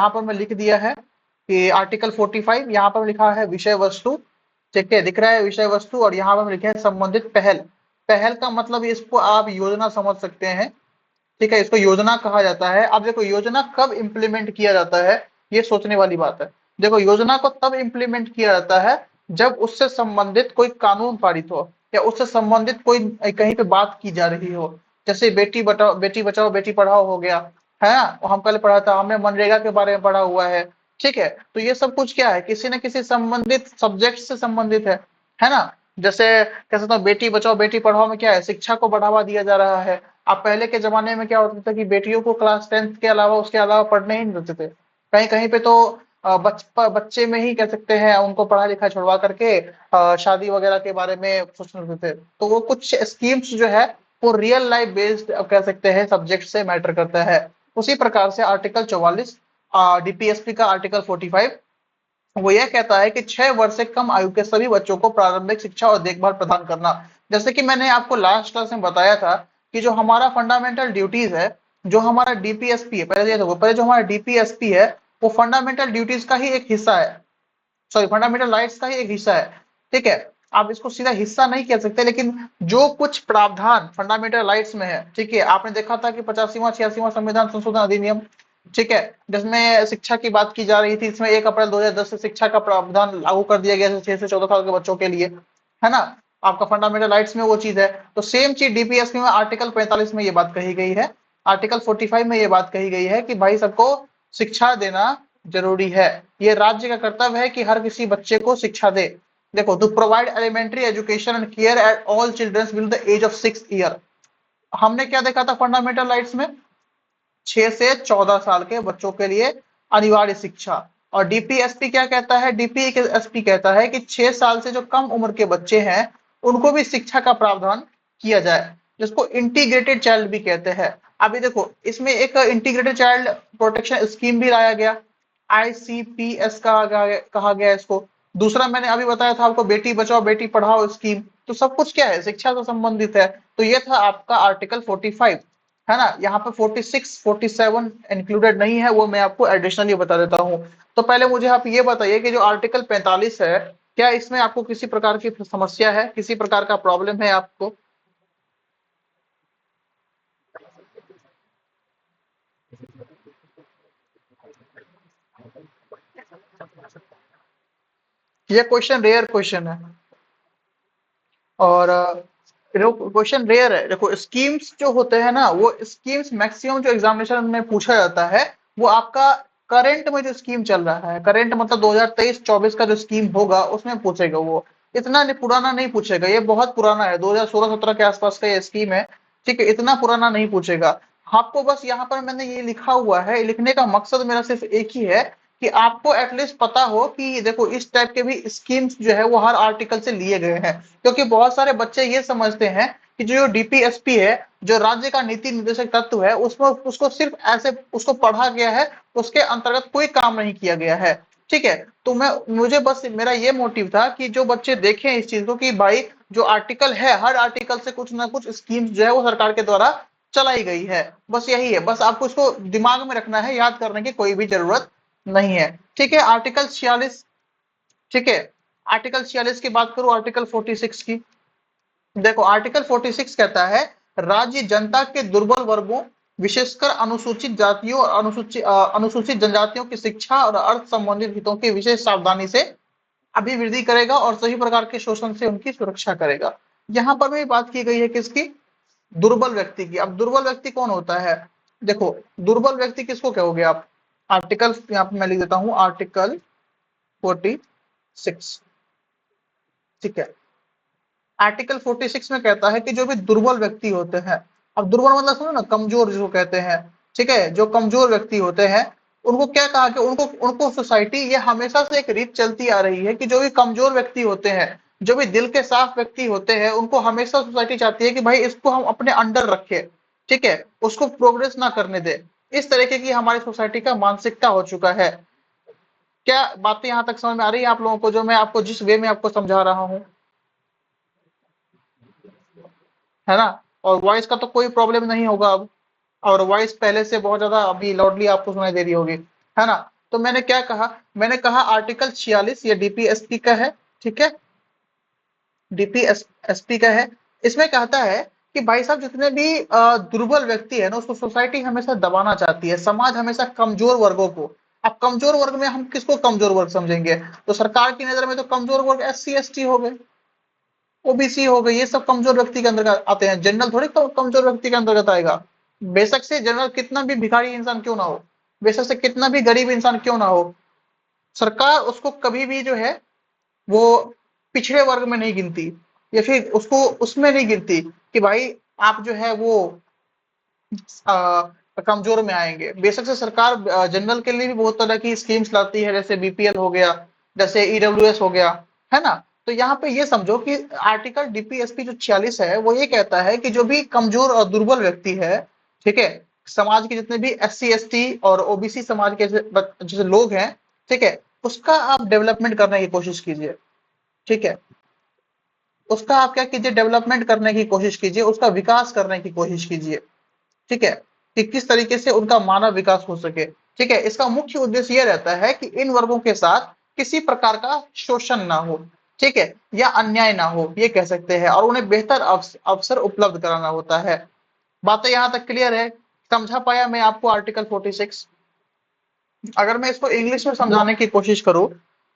यहाँ पर मैं लिख दिया है कि आर्टिकल 45, यहाँ पर लिखा है विषय वस्तु, ठीक है, दिख रहा है विषय वस्तु, और यहाँ पर लिखा है संबंधित पहल। पहल का मतलब इसको आप योजना समझ सकते हैं, ठीक है, इसको योजना कहा जाता है। अब देखो योजना कब इम्प्लीमेंट किया जाता है, ये सोचने वाली बात है। देखो योजना को तब इम्प्लीमेंट किया जाता है जब उससे संबंधित कोई कानून पारित हो, या उससे संबंधित कोई कहीं पे बात की जा रही हो। जैसे बेटी बचाओ बेटी पढ़ाओ हो गया, है ना, वो हम कल पढ़ा था, हमने मनरेगा के बारे में पढ़ा हुआ है। ठीक है, तो ये सब कुछ क्या है, किसी न किसी संबंधित सब्जेक्ट से संबंधित है ना। जैसे कह सकता हूँ बेटी बचाओ बेटी पढ़ाओ में क्या है, शिक्षा को बढ़ावा दिया जा रहा है। अब पहले के जमाने में क्या होता था कि बेटियों को क्लास 10th के अलावा उसके अलावा पढ़ने ही नहीं देते थे। कहीं कहीं पे तो बच्चे में ही कह सकते हैं उनको पढ़ा लिखा छुड़वा करके शादी वगैरह के बारे में सोचने लगते थे। तो वो कुछ स्कीम्स जो है वो रियल लाइफ बेस्ड कह सकते हैं सब्जेक्ट से मैटर करता है। उसी प्रकार से आर्टिकल 44 डीपीएसपी का आर्टिकल 45 वो यह कहता है कि 6 वर्ष से कम आयु के सभी बच्चों को प्रारंभिक शिक्षा और देखभाल प्रदान करना। जैसे कि मैंने आपको लास्ट क्लास में बताया था कि जो हमारा फंडामेंटल ड्यूटीज है, जो हमारा डीपीएसपी है, पहले ये देखो, पहले जो हमारा डीपीएसपी है वो फंडामेंटल ड्यूटीज का ही एक हिस्सा है, सॉरी फंडामेंटल राइट्स का ही एक हिस्सा है। ठीक है, आप इसको सीधा हिस्सा नहीं कह सकते, लेकिन जो कुछ प्रावधान फंडामेंटल राइट्स में है, ठीक है, आपने देखा था कि 85वां 86वां संविधान संशोधन अधिनियम, ठीक है, जिसमें शिक्षा की बात की जा रही थी, इसमें 1 अप्रैल 2010 से शिक्षा का प्रावधान लागू कर दिया गया 6 से 14 साल के बच्चों के लिए, है ना। आपका फंडामेंटल राइट्स में वो चीज है। तो सेम चीज डीपीएसपी में आर्टिकल 45 में ये बात कही गई है, आर्टिकल 45 में ये बात कही गई है कि भाई सबको शिक्षा देना जरूरी है। ये राज्य का कर्तव्य है कि हर किसी बच्चे को शिक्षा दे। देखो, to provide elementary education and care at all children below the age of 6 year. हमने क्या देखा था फंडामेंटल राइट्स में, 6 से 14 साल के बच्चों के लिए अनिवार्य शिक्षा। और डीपीएसपी क्या कहता है, डीपीएसपी कहता है कि 6 साल से जो कम उम्र के बच्चे हैं उनको भी शिक्षा का प्रावधान किया जाए, जिसको इंटीग्रेटेड चाइल्ड भी कहते हैं। अभी देखो इसमें एक इंटीग्रेटेड चाइल्ड प्रोटेक्शन स्कीम भी लाया गया, आईसीपीएस कहा गया इसको। दूसरा मैंने अभी बताया था आपको बेटी बचाओ बेटी पढ़ाओ स्कीम। तो सब कुछ क्या है, शिक्षा से संबंधित है। तो ये था आपका आर्टिकल 45, है ना। यहाँ पे 46 47 इंक्लूडेड नहीं है, वो मैं आपको एडिशनली बता देता हूँ। तो पहले मुझे आप ये बताइए कि जो आर्टिकल 45 है, क्या इसमें आपको किसी प्रकार की समस्या है, किसी प्रकार का प्रॉब्लम है आपको? ये क्वेश्चन रेयर क्वेश्चन है, और क्वेश्चन रेयर है। देखो स्कीम्स जो होते हैं ना, वो स्कीम्स मैक्सिमम जो एग्जामिनेशन में पूछा जाता है वो आपका करंट में जो स्कीम चल रहा है, करंट मतलब 2023-24 का जो स्कीम होगा उसमें पूछेगा। वो इतना पुराना नहीं पूछेगा, ये बहुत पुराना है, 2016-17 के आसपास का ये स्कीम है। ठीक है, इतना पुराना नहीं पूछेगा। आपको बस यहाँ पर मैंने ये लिखा हुआ है, लिखने का मकसद मेरा सिर्फ एक ही है कि आपको एटलीस्ट पता हो कि देखो इस टाइप के भी स्कीम्स जो है वो हर आर्टिकल से लिए गए हैं। क्योंकि बहुत सारे बच्चे ये समझते हैं कि जो डीपीएसपी है, जो राज्य का नीति निर्देशक तत्व है, उसमें उसको सिर्फ ऐसे उसको पढ़ा गया है, उसके अंतर्गत कोई काम नहीं किया गया है। ठीक है, तो मैं मुझे बस मेरा ये मोटिव था कि जो बच्चे देखें इस चीज को कि भाई जो आर्टिकल है, हर आर्टिकल से कुछ ना कुछ स्कीम्स जो है वो सरकार के द्वारा चलाई गई है। बस यही है, बस आपको इसको दिमाग में रखना है, याद करने की कोई भी जरूरत नहीं है। ठीक है, आर्टिकल 46, ठीक है, आर्टिकल 46 की बात करूं, आर्टिकल 46 की। देखो आर्टिकल 46 कहता है राज्य जनता के दुर्बल वर्गों, विशेषकर अनुसूचित जातियों और अनुसूचित जनजातियों की शिक्षा और अर्थ संबंधित हितों की विशेष सावधानी से अभिवृद्धि करेगा और सभी प्रकार के शोषण से उनकी सुरक्षा करेगा। यहाँ पर भी बात की गई है किसकी, दुर्बल व्यक्ति की। अब दुर्बल व्यक्ति कौन होता है, देखो दुर्बल व्यक्ति किसको कहोगे आप, आर्टिकल यहाँ पे मैं लिख देता हूँ, आर्टिकल 46, ठीक है। आर्टिकल 46 में कहता है कि जो भी दुर्बल व्यक्ति होते हैं, अब दुर्बल मतलब सुनो ना, कमजोर जिसको कहते हैं, ठीक है, जो कमजोर व्यक्ति होते हैं उनको क्या कहा कि उनको उनको सोसाइटी, ये हमेशा से एक रीत चलती आ रही है कि जो भी कमजोर व्यक्ति होते हैं, जो भी दिल के साफ व्यक्ति होते हैं, उनको हमेशा सोसाइटी चाहती है कि भाई इसको हम अपने अंडर रखें, ठीक है, उसको प्रोग्रेस ना करने दे। इस तरीके की हमारी सोसाइटी का मानसिकता हो चुका है। क्या बातें यहाँ तक समझ में आ रही है आप लोगों को, जो मैं आपको जिस वे में आपको समझा रहा हूँ, है ना। और वॉइस का तो कोई प्रॉब्लम नहीं होगा अब, और वॉइस पहले से बहुत ज्यादा अभी लाउडली आपको सुनाई दे रही होगी, है ना। तो मैंने क्या कहा, मैंने कहा आर्टिकल 46 ये डीपीएसपी का है, ठीक है, डीपीएसपी का है। इसमें कहता है कि भाई साहब जितने भी दुर्बल व्यक्ति है ना उसको सोसाइटी हमेशा दबाना चाहती है, समाज हमेशा कमजोर वर्गों को। अब कमजोर वर्ग में हम किसको कमजोर वर्ग समझेंगे, तो सरकार की नजर में तो कमजोर वर्ग एससी एसटी हो गए, ओबीसी हो गई, ये सब कमजोर व्यक्ति के अंतर्गत आते हैं। जनरल थोड़ी कमजोर व्यक्ति के अंतर्गत आएगा। बेशक से जनरल कितना भी भिखारी इंसान क्यों ना हो, बेशक से कितना भी गरीब इंसान क्यों ना हो, सरकार उसको कभी भी जो है वो पिछड़े वर्ग में नहीं गिनती, या फिर उसको उसमें नहीं गिनती कि भाई आप जो है वो कमजोर में आएंगे। बेशक से सरकार जनरल के लिए भी बहुत तरह की स्कीम्स लाती है, जैसे बीपीएल हो गया, जैसे ईडब्ल्यूएस हो गया, है ना। तो यहाँ पे ये समझो कि आर्टिकल डीपीएसपी जो 46 है वो ये कहता है कि जो भी कमजोर और दुर्बल व्यक्ति है, ठीक है, समाज के जितने भी एससी एसटी और ओबीसी समाज के जैसे लोग हैं, ठीक है, उसका आप डेवलपमेंट करने की कोशिश कीजिए, ठीक है, उसका आप क्या कीजिए, डेवलपमेंट करने की कोशिश कीजिए, उसका विकास करने की कोशिश कीजिए, ठीक है, कि किस तरीके से उनका मानव विकास हो सके, ठीक है। इसका मुख्य उद्देश्य यह रहता है कि इन वर्गों के साथ किसी प्रकार का शोषण ना हो, ठीक है, या अन्याय ना हो, ये कह सकते हैं, और उन्हें बेहतर अवसर उपलब्ध कराना होता है। बातें यहां तक क्लियर है, समझा पाया मैं आपको आर्टिकल 46। अगर मैं इसको इंग्लिश में समझाने की कोशिश करूं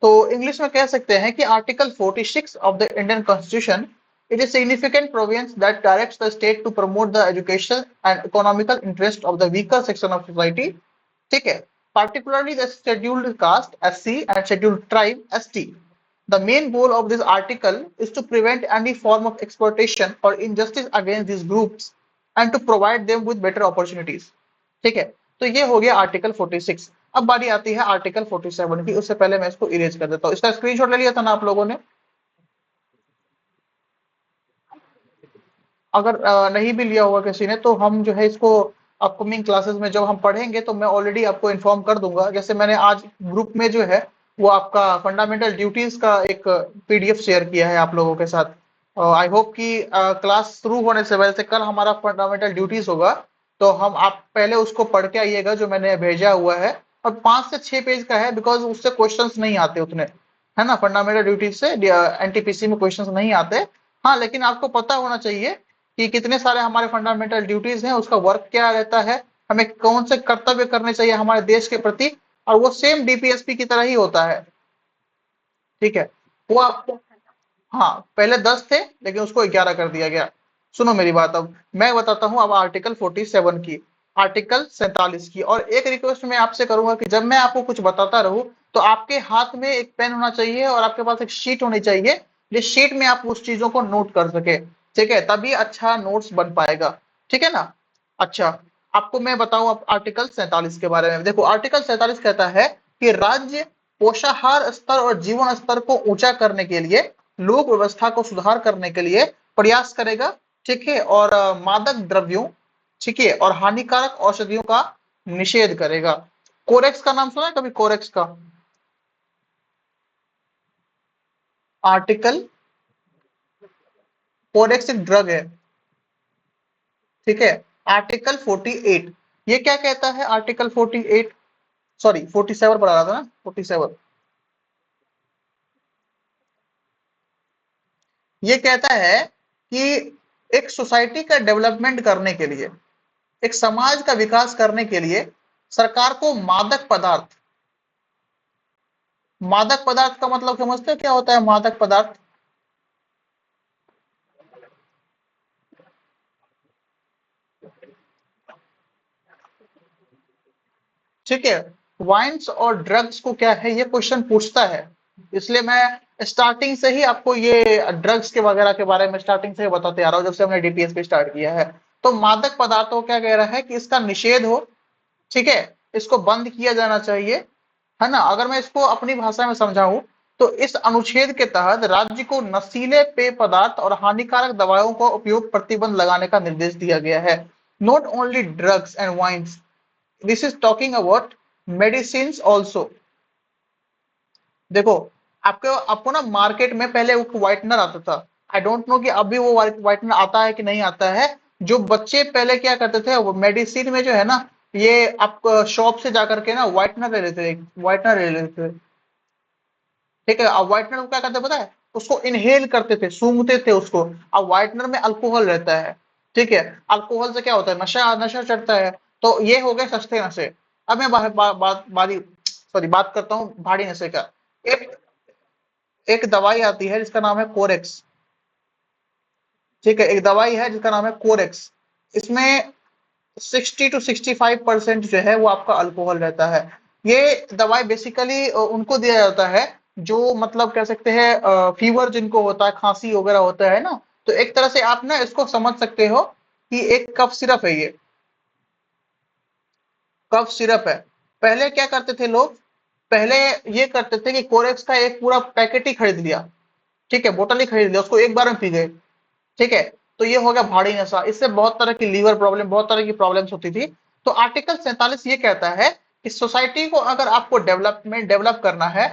तो इंग्लिश में कह सकते हैं कि article 46 of the Indian constitution, it is significant provisions that directs the state to promote the educational and economical interest of the weaker section of society, ठीक है, particularly the scheduled caste SC and scheduled tribe ST. The main goal of this article is to prevent any form of exploitation or injustice against these groups and to provide them with better opportunities, ठीक है। तो ये हो गया article 46। अब बारी आती है आर्टिकल 47 की, उससे पहले मैं इसको इरेज कर देता हूँ। इसका स्क्रीनशॉट ले लिया था ना आप लोगों ने, अगर नहीं भी लिया होगा किसी ने तो हम जो है इसको अपकमिंग क्लासेस में जब हम पढ़ेंगे तो मैं ऑलरेडी आपको इन्फॉर्म कर दूंगा। जैसे मैंने आज ग्रुप में जो है वो आपका फंडामेंटल ड्यूटीज का एक पीडीएफ शेयर किया है आप लोगों के साथ। आई होप कि क्लास शुरू होने से पहले से कल हमारा फंडामेंटल ड्यूटीज होगा, तो हम आप पहले उसको पढ़ के आइएगा जो मैंने भेजा हुआ है। और 5 से 6 पेज का है, बिकॉज उससे क्वेश्चंस नहीं आते उतने, है ना, फंडामेंटल ड्यूटीज से एनटीपीसी में क्वेश्चंस नहीं आते। हाँ, लेकिन आपको पता होना चाहिए कि कितने सारे हमारे फंडामेंटल ड्यूटीज हैं, उसका वर्क क्या रहता है, हमें कौन से कर्तव्य करने चाहिए हमारे देश के प्रति, और वो सेम डीपीएसपी की तरह ही होता है, ठीक है। वो आपको, हाँ, पहले 10 थे लेकिन उसको 11 कर दिया गया। सुनो मेरी बात, अब मैं बताता हूँ अब आर्टिकल 47 की, आर्टिकल 47 की। और एक रिक्वेस्ट मैं आपसे करूंगा कि जब मैं आपको कुछ बताता रहूं तो आपके हाथ में एक पेन होना चाहिए और आपके पास एक शीट होनी चाहिए, जिस शीट में आप उस चीजों को नोट कर सके, ठीक है, तभी अच्छा नोट्स बन पाएगा, ठीक है ना। अच्छा, आपको मैं बताऊं अब आर्टिकल 47 के बारे में। देखो आर्टिकल 47 कहता है कि राज्य पोषाहार स्तर और जीवन स्तर को ऊंचा करने के लिए, लोक व्यवस्था को सुधार करने के लिए प्रयास करेगा, ठीक है, और मादक द्रव्यों, ठीक है, और हानिकारक औषधियों का निषेध करेगा। कोरेक्स का नाम सुना है कभी, कोरेक्स का? आर्टिकल, कोरेक्स एक ड्रग है, ठीक है। आर्टिकल 48 ये क्या कहता है, आर्टिकल 48, सॉरी 47 पढ़ा रहा था ना, 47 ये कहता है कि एक सोसाइटी का डेवलपमेंट करने के लिए, एक समाज का विकास करने के लिए सरकार को मादक पदार्थ, मादक पदार्थ का मतलब समझते हो क्या होता है मादक पदार्थ? ठीक है, वाइन्स और ड्रग्स को क्या है, ये क्वेश्चन पूछता है, इसलिए मैं स्टार्टिंग से ही आपको ये ड्रग्स के वगैरह के बारे में स्टार्टिंग से ही बताते आ रहा हूँ, जब से हमने डीपीएस पे स्टार्ट किया है। तो मादक पदार्थों क्या कह रहा है कि इसका निषेध हो, ठीक है, इसको बंद किया जाना चाहिए, है ना। अगर मैं इसको अपनी भाषा में समझाऊं तो इस अनुच्छेद के तहत राज्य को नशीले पेय पदार्थ और हानिकारक दवाओं का उपयोग प्रतिबंध लगाने का निर्देश दिया गया है। Not only drugs and wines, this is talking about medicine also. देखो, आपको आपको ना मार्केट में पहले वो व्हाइटनर आता था, आई डोंट नो कि अभी वो व्हाइटनर आता है कि नहीं आता है। जो बच्चे पहले क्या करते थे वो मेडिसिन में जो है ना, ये आप शॉप से जाकर के ना व्हाइटनर ले लेते हैं, व्हाइटनर ले लेते हैं। ठीक है, अब व्हाइटनर को क्या करते हैं पता है, उसको इनहेल करते थे, सूंघते थे उसको। अब व्हाइटनर में अल्कोहल रहता है। ठीक है, अल्कोहल से क्या होता है, नशा नशा चढ़ता है। तो ये हो गए सस्ते नशे। अब मैं बात करता हूँ भारी नशे का। एक एक दवाई आती है जिसका नाम है कोरेक्स। ठीक है, एक दवाई है जिसका नाम है कोरेक्स। इसमें 60 to 65% जो है वो आपका अल्कोहल रहता है। ये दवाई बेसिकली उनको दिया जाता है जो मतलब कह सकते हैं फीवर जिनको होता है, खांसी वगैरह होता है ना। तो एक तरह से आप ना इसको समझ सकते हो कि एक कफ सिरप है ये। कफ सिरप है। पहले क्या करते थे लोग, पहले ये करते थे कि कोरेक्स का एक पूरा पैकेट ही खरीद लिया। ठीक है, बोतल ही खरीद लिया, उसको एक बार में पी गए। ठीक है, तो ये हो गया भारी नशा। इससे बहुत तरह की लीवर प्रॉब्लम, बहुत तरह की प्रॉब्लम्स होती थी। तो आर्टिकल 47 ये कहता है कि सोसाइटी को अगर आपको डेवलप करना है,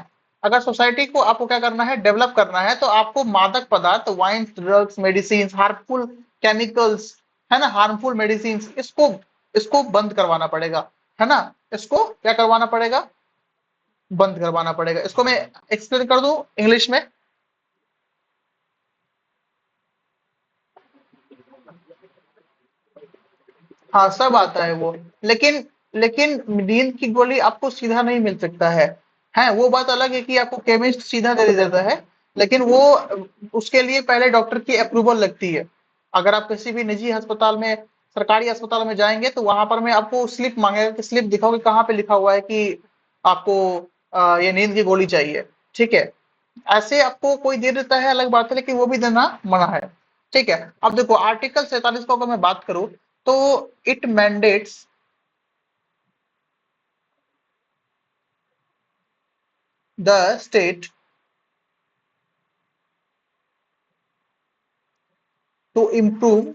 अगर सोसाइटी को आपको क्या करना है, डेवलप करना है, तो आपको मादक पदार्थ, wine, drugs, medicine, harmful chemicals, है ना, हार्मफुल मेडिसिन, इसको इसको बंद करवाना पड़ेगा। है ना, इसको क्या करवाना पड़ेगा, बंद करवाना पड़ेगा। इसको मैं एक्सप्लेन कर दूं इंग्लिश में। हाँ, सब आता है वो। लेकिन लेकिन नींद की गोली आपको सीधा नहीं मिल सकता है वो बात अलग है कि आपको केमिस्ट सीधा दे देता है। लेकिन वो उसके लिए पहले डॉक्टर की अप्रूवल लगती है। अगर आप किसी भी निजी अस्पताल में, सरकारी अस्पताल में जाएंगे तो वहां पर मैं आपको स्लिप मांगेगा कि स्लिप दिखाओ कि कहाँ पे लिखा हुआ है कि आपको ये नींद की गोली चाहिए। ठीक है, ऐसे आपको कोई दे देता है अलग बात है, लेकिन वो भी देना मना है। ठीक है, अब देखो आर्टिकल 47 को अगर मैं बात करूं तो it mandates the state to improve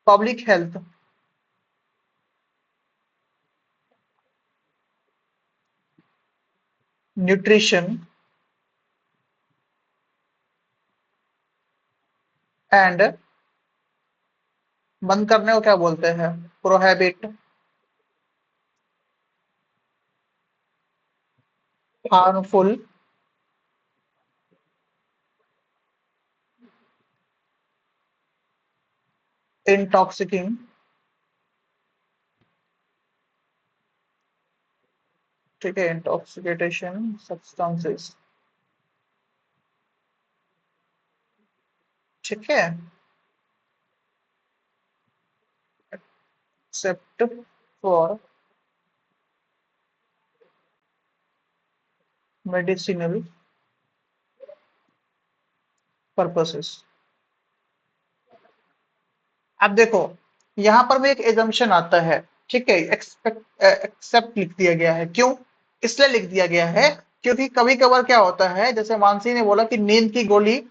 public health, nutrition and, बंद करने को क्या बोलते हैं, प्रोहेबिट हार्मफुल इंटॉक्सिकिंग, ठीक है, इंटॉक्सिकेटेशन सब्सटेंसेस। ठीक है, एक्सेप्ट फॉर मेडिसिनल पर्पसेस। अब देखो यहाँ पर में एक एजम्पशन आता है। ठीक है, एक्सेप्ट लिख दिया गया है, क्यों, इसलिए लिख दिया गया है क्योंकि कभी कभार क्या होता है, जैसे मानसी ने बोला कि नींद की गोली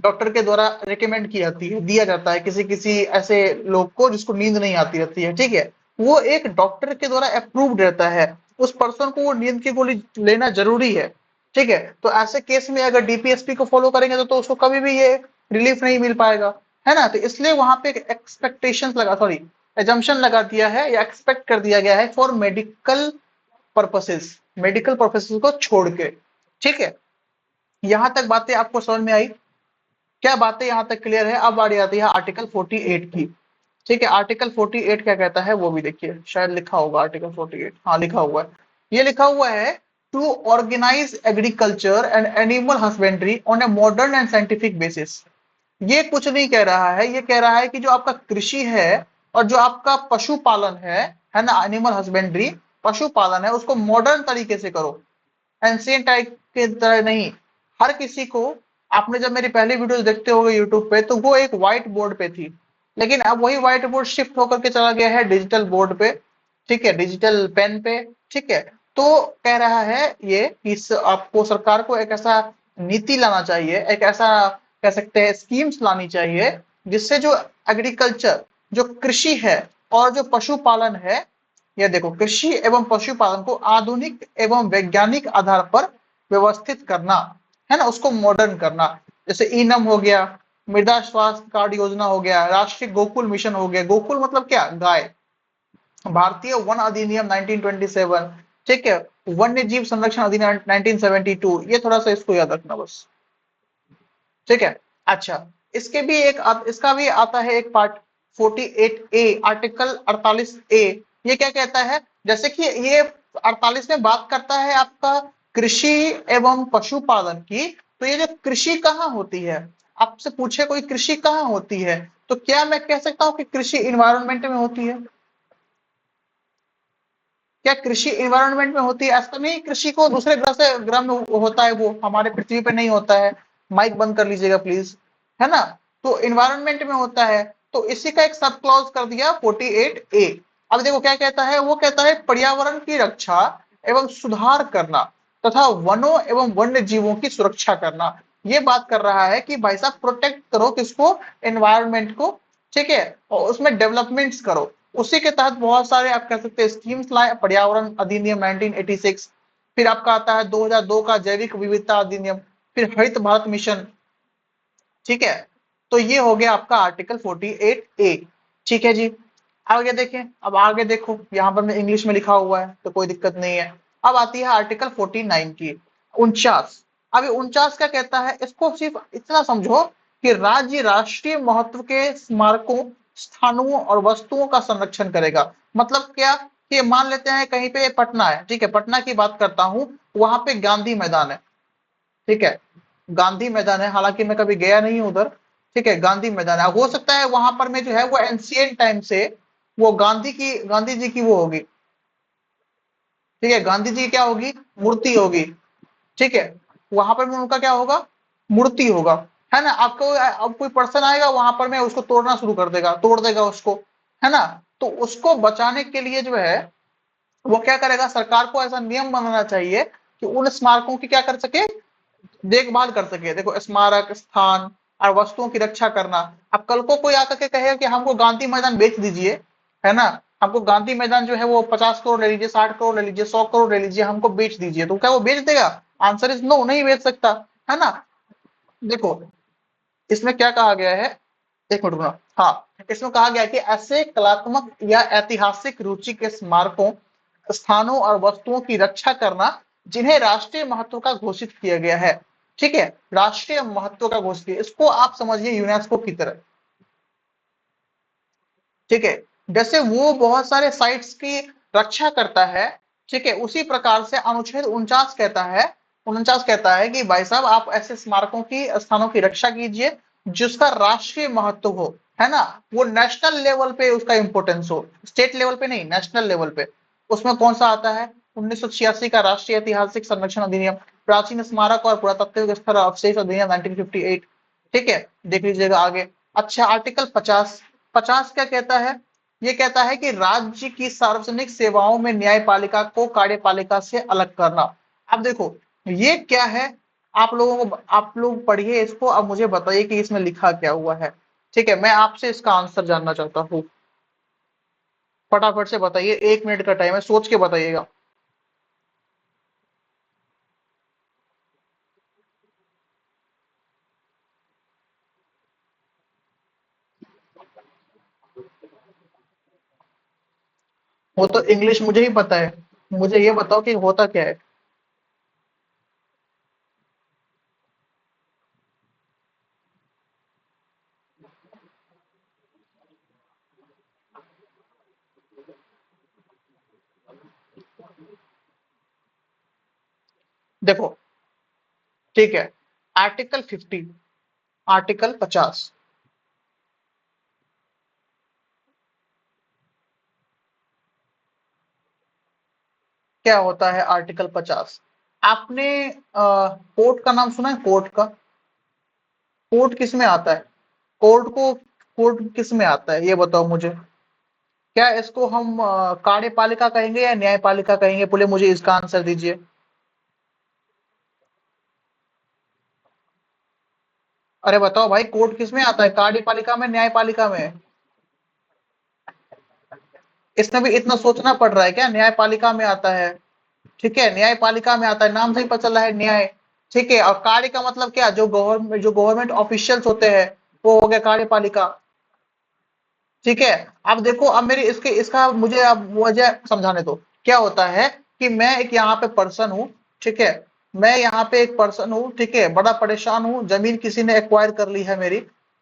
डॉक्टर के द्वारा रिकमेंड की जाती है, दिया जाता है किसी किसी ऐसे लोग को जिसको नींद नहीं आती रहती है। ठीक है, वो एक डॉक्टर के द्वारा अप्रूव्ड रहता है, उस पर्सन को वो नींद की गोली लेना जरूरी है। ठीक है, तो ऐसे केस में अगर डीपीएसपी को फॉलो करेंगे तो उसको कभी भी ये रिलीफ नहीं मिल पाएगा। है ना, तो इसलिए वहां पे एक्सपेक्टेशन लगा, सॉरी, एजम्पशन लगा दिया है या एक्सपेक्ट कर दिया गया है for medical purposes, medical purposes को छोड़ के। ठीक है, यहां तक बातें आपको समझ में आई, क्या बातें यहां तक क्लियर है। अब बारी आती है आर्टिकल 48 की। ठीक है, आर्टिकल 48 क्या कहता है वो भी देखिए, शायद लिखा होगा आर्टिकल 48, हाँ लिखा हुआ है। ये लिखा हुआ है, to organise agriculture and animal husbandry on a modern and scientific basis. ये कुछ नहीं कह रहा है, ये कह रहा है कि जो आपका कृषि है और जो आपका पशुपालन है ना, एनिमल हस्बेंड्री, पशुपालन है, उसको मॉडर्न तरीके से करो, एंशियंट टाइप के तरह नहीं। हर किसी को, आपने जब मेरी पहली वीडियोस देखते होंगे यूट्यूब पे तो वो एक व्हाइट बोर्ड पे थी, लेकिन अब वही व्हाइट बोर्ड शिफ्ट होकर के चला गया है डिजिटल बोर्ड पे। ठीक है, डिजिटल पेन पे। ठीक है, तो कह रहा है ये, इस आपको सरकार को एक ऐसा नीति लाना चाहिए, एक ऐसा कह सकते हैं स्कीम्स लानी चाहिए जिससे जो एग्रीकल्चर, जो कृषि है और जो पशुपालन है, यह देखो कृषि एवं पशुपालन को आधुनिक एवं वैज्ञानिक आधार पर व्यवस्थित करना, है ना, उसको मॉडर्न करना। जैसे ई नम हो गया, मृदा स्वास्थ्य कार्ड योजना हो गया, राष्ट्रीय गोकुल मिशन हो गया। गोकुल मतलब क्या? गाय। भारतीय वन अधिनियम 1927, ठीक है। वन्य जीव संरक्षण अधिनियम 1972, ये थोड़ा सा इसको याद रखना बस, ठीक है। अच्छा, इसका भी आता है एक पार्ट, 48A, आर्टिकल 48A। ये क्या कहता है? जैसे कि ये 48 में बात करता है आपका कृषि एवं पशुपालन की। तो ये जो कृषि कहाँ होती है, आपसे पूछे कोई कृषि कहाँ होती है, तो क्या मैं कह सकता हूं कि कृषि इन्वायरमेंट में होती है? क्या कृषि इन्वायरमेंट में होती है? ऐसा नहीं कृषि को दूसरे ग्रह से ग्रह में होता है, वो हमारे पृथ्वी पे नहीं होता है। माइक बंद कर लीजिएगा प्लीज, है ना। तो इन्वायरमेंट में होता है। तो इसी का एक सब क्लॉज कर दिया 48A। अब देखो क्या कहता है, वो कहता है पर्यावरण की रक्षा एवं सुधार करना तथा वनों एवं वन्य जीवों की सुरक्षा करना। ये बात कर रहा है कि भाई साहब प्रोटेक्ट करो किसको? एनवायरमेंट को, ठीक है, और उसमें डेवलपमेंट्स करो। उसी के तहत बहुत सारे आप कह सकते हैं स्कीम्स लाए, पर्यावरण अधिनियम 1986, फिर आपका आता है 2002 का जैविक विविधता अधिनियम, फिर हरित भारत मिशन, ठीक है। तो ये हो गया आपका आर्टिकल 48A, ठीक है जी। आगे देखें, अब आगे देखो यहाँ पर मैं इंग्लिश में लिखा हुआ है तो कोई दिक्कत नहीं है। अब आती है आर्टिकल 49 की, 49। अब ये 49 क्या कहता है, इसको सिर्फ इतना समझो कि राज्य राष्ट्रीय महत्व के स्मारकों, स्थानों और वस्तुओं का संरक्षण करेगा। मतलब क्या कि मान लेते हैं कहीं पे पटना है, ठीक है, पटना की बात करता हूं, वहां पे गांधी मैदान है, ठीक है, गांधी मैदान है, हालांकि मैं कभी गया नहीं हूं उधर, ठीक है, गांधी मैदान है। हो सकता है वहां पर में जो है वो एंशियंट टाइम से वो गांधी जी की वो होगी, ठीक है, गांधी जी की क्या होगी? मूर्ति होगी, ठीक है। वहां पर में उनका क्या होगा? मूर्ति होगा, है ना। आपको अब कोई पर्सन आएगा वहां पर में उसको तोड़ना शुरू कर देगा, तोड़ देगा उसको, है ना। तो उसको बचाने के लिए जो है वो क्या करेगा, सरकार को ऐसा नियम बनाना चाहिए कि उन स्मारकों की क्या कर सके, देखभाल कर सके। देखो, स्मारक, स्थान और वस्तुओं की रक्षा करना। अब कल को कोई आकर के कहे कि हमको गांधी मैदान बेच दीजिए, है ना, हमको गांधी मैदान जो है वो 50 करोड़ ले लीजिए, 60 करोड़ ले लीजिए, 100 करोड़ ले लीजिए, हमको बेच दीजिए, तो क्या वो बेच देगा? आंसर इज नो, नहीं बेच सकता, है ना। देखो, इसमें क्या कहा गया है, एक मिनट रुकना। हाँ, इसमें कहा गया है कि ऐसे कलात्मक या ऐतिहासिक रुचि के स्मारकों, स्थानों और वस्तुओं की रक्षा करना जिन्हें राष्ट्रीय महत्व का घोषित किया गया है, ठीक है, राष्ट्रीय महत्व का घोषित किया, इसको आप समझिए यूनेस्को की तरह, ठीक है। जैसे वो बहुत सारे साइट्स की रक्षा करता है, ठीक है, उसी प्रकार से अनुच्छेद 49 कहता है कि भाई साहब आप ऐसे स्मारकों की, स्थानों की रक्षा कीजिए जिसका राष्ट्रीय महत्व हो, है ना। वो नेशनल लेवल पे उसका इंपोर्टेंस हो, स्टेट लेवल पे नहीं, नेशनल लेवल पे। उसमें कौन सा आता है? 1986 का राष्ट्रीय ऐतिहासिक संरक्षण अधिनियम, प्राचीन स्मारक और पुरातात्विक स्थल अवशेष अधिनियम 1958, ठीक है, देख लीजिएगा आगे। अच्छा, आर्टिकल 50, 50 क्या कहता है? ये कहता है कि राज्य की सार्वजनिक सेवाओं में न्यायपालिका को कार्यपालिका से अलग करना। अब देखो ये क्या है, आप लोग पढ़िए इसको, अब मुझे बताइए कि इसमें लिखा क्या हुआ है, ठीक है। मैं आपसे इसका आंसर जानना चाहता हूँ, फटाफट से बताइए, 1 मिनट का टाइम है, सोच के बताइएगा। वो तो इंग्लिश मुझे ही पता है, मुझे ये बताओ कि होता क्या है। देखो, ठीक है, आर्टिकल 50, आर्टिकल 50, क्या होता है आर्टिकल 50? आपने कोर्ट का नाम सुना है? कोर्ट का, कोर्ट किस में आता है? कोर्ट किस में आता है ये बताओ मुझे। क्या इसको हम कार्यपालिका कहेंगे या न्यायपालिका कहेंगे? बोले मुझे इसका आंसर दीजिए। अरे बताओ भाई, कोर्ट किस में आता है, कार्यपालिका में, न्यायपालिका में? इसमें भी इतना सोचना पड़ रहा है क्या? न्यायपालिका में आता है, ठीक है, न्यायपालिका में आता है, नाम से ही पता चल रहा है न्याय, ठीक है। और कार्य का मतलब क्या? जो गवर्नमेंट ऑफिशियल्स होते हैं, वो हो गया कार्यपालिका। ठीक है। अब देखो, अब मेरी इसके इसका मुझे अब वजह समझाने दो। क्या होता है कि मैं एक यहाँ पे पर्सन हूँ, ठीक है, मैं यहाँ पे एक पर्सन हूँ, ठीक है, बड़ा परेशान हूँ, जमीन किसी ने एक्वायर कर ली है मेरी,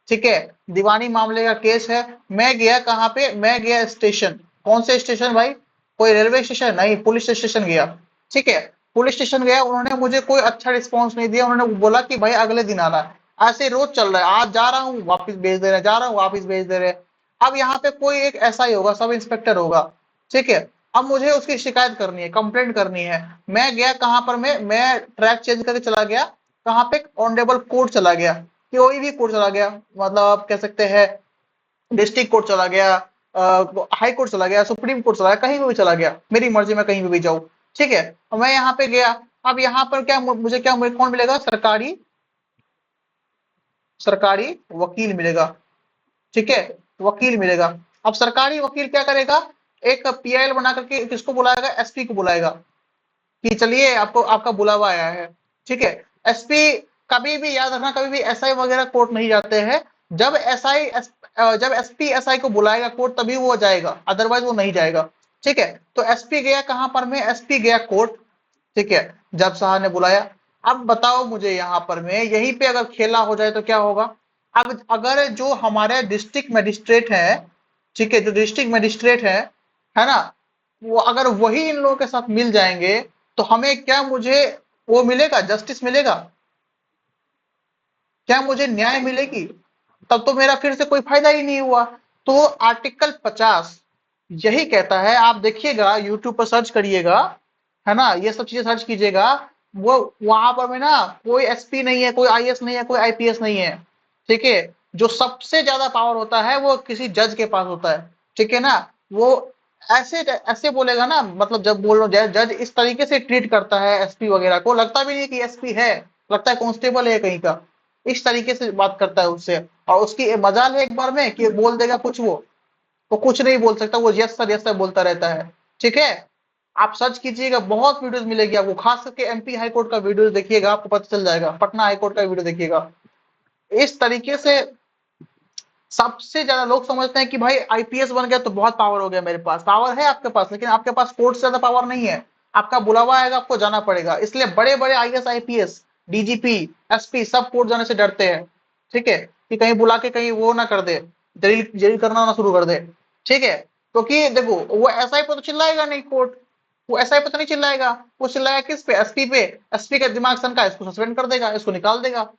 ठीक है, दीवानी मामले का केस है। मैं गया कहाँ पे, मैं गया स्टेशन। कौन से स्टेशन भाई? कोई रेलवे स्टेशन नहीं, पुलिस स्टेशन गया। ठीक है, पुलिस स्टेशन गया, उन्होंने मुझे कोई अच्छा रिस्पॉन्स नहीं दिया, उन्होंने बोला कि भाई अगले दिन आना है। ऐसे रोज चल रहा है, आज जा रहा हूँ वापस भेज दे रहे हैं, जा रहा हूँ वापस भेज दे रहे हैं। अब यहाँ पे कोई एक ऐसा ही होगा, सब इंस्पेक्टर होगा, ठीक है। अब मुझे उसकी शिकायत करनी है, कंप्लेंट करनी है। मैं गया कहाँ पर, मैं ट्रैक चेंज करके चला गया कहाँ पे, ऑनरेबल कोर्ट चला गया, कोई भी कोर्ट चला गया, मतलब आप कह सकते हैं डिस्ट्रिक्ट कोर्ट चला गया, हाई कोर्ट चला गया, सुप्रीम कोर्ट चला गया, कहीं पे भी चला गया, मेरी मर्जी में कहीं पे भी जाऊँ। ठीक है, और मैं यहाँ पे गया। अब यहाँ पर क्या मुझे क्या कौन मिलेगा? सरकारी सरकारी वकील मिलेगा। ठीक है, वकील मिलेगा। अब सरकारी वकील क्या करेगा? एक पीआईएल बना करके किसको बुलाएगा? एसपी को बुलाएगा कि चलिए आपको आपका बुलावा आया है। ठीक है, एसपी कभी भी याद रखना, कभी भी एसआई वगैरह कोर्ट नहीं जाते हैं। जब एसआई जब एसपी एसआई को बुलाएगा कोर्ट तभी वो जाएगा, अदरवाइज वो नहीं जाएगा। ठीक है, तो एसपी गया कहां पर, में एसपी गया कोर्ट। ठीक है, जज साहब ने बुलाया। अब बताओ मुझे यहाँ पर में यहीं पे अगर खेला हो जाए तो क्या होगा? अब अगर जो हमारे डिस्ट्रिक्ट मजिस्ट्रेट है, ठीक है, जो डिस्ट्रिक्ट मजिस्ट्रेट है ना, वो अगर वही इन लोगों के साथ मिल जाएंगे तो हमें क्या, मुझे वो मिलेगा, जस्टिस मिलेगा? क्या मुझे न्याय मिलेगी? तब तो मेरा फिर से कोई फायदा ही नहीं हुआ। तो आर्टिकल 50 यही कहता है, आप देखिएगा यूट्यूब पर सर्च करिएगा, है ना, ये सब चीजें सर्च कीजिएगा। वो वहां पर में ना कोई एसपी नहीं है, कोई आईएएस नहीं है, कोई आईपीएस नहीं है। ठीक है, जो सबसे ज्यादा पावर होता है वो किसी जज के पास होता है। ठीक है ना, वो ऐसे ऐसे बोलेगा ना, मतलब जब बोल रहा हूँ जज इस तरीके से ट्रीट करता है एसपी वगैरह को, लगता भी नहीं कि एसपी है, लगता है कांस्टेबल है कहीं का। इस तरीके से बात करता है उससे। और उसकी मजाल है एक बार में कि बोल देगा कुछ, वो कुछ नहीं बोल सकता, वो यस सर बोलता रहता है। ठीक है, आप सर्च कीजिएगा, बहुत वीडियोस मिलेगी आपको, खास करके एमपी हाई कोर्ट का वीडियो देखिएगा, आपको पता चल जाएगा, पटना हाई कोर्ट का वीडियो देखिएगा। इस तरीके से सबसे ज्यादा लोग समझते हैं कि भाई आईपीएस बन गया तो बहुत पावर हो गया मेरे पास। पावर है आपके पास, लेकिन आपके पास कोर्ट से ज्यादा पावर नहीं है। आपका बुलावा आएगा, आपको जाना पड़ेगा। इसलिए बड़े बड़े आईएएस आईपीएस डीजीपी एसपी सब कोर्ट जाने से डरते हैं। ठीक है, कि कहीं बुला के कहीं वो ना कर दे, जलील जलील करना ना शुरू कर दे। ठीक है, क्योंकि देखो वो एसआई पे तो चिल्लाएगा नहीं कोर्ट, वो एसआई पे तो नहीं चिल्लाएगा, वो चिल्लाएगा किस पे? एसपी पे। एसपी का दिमाग सनका, इसको सस्पेंड कर देगा, इसको निकाल देगा।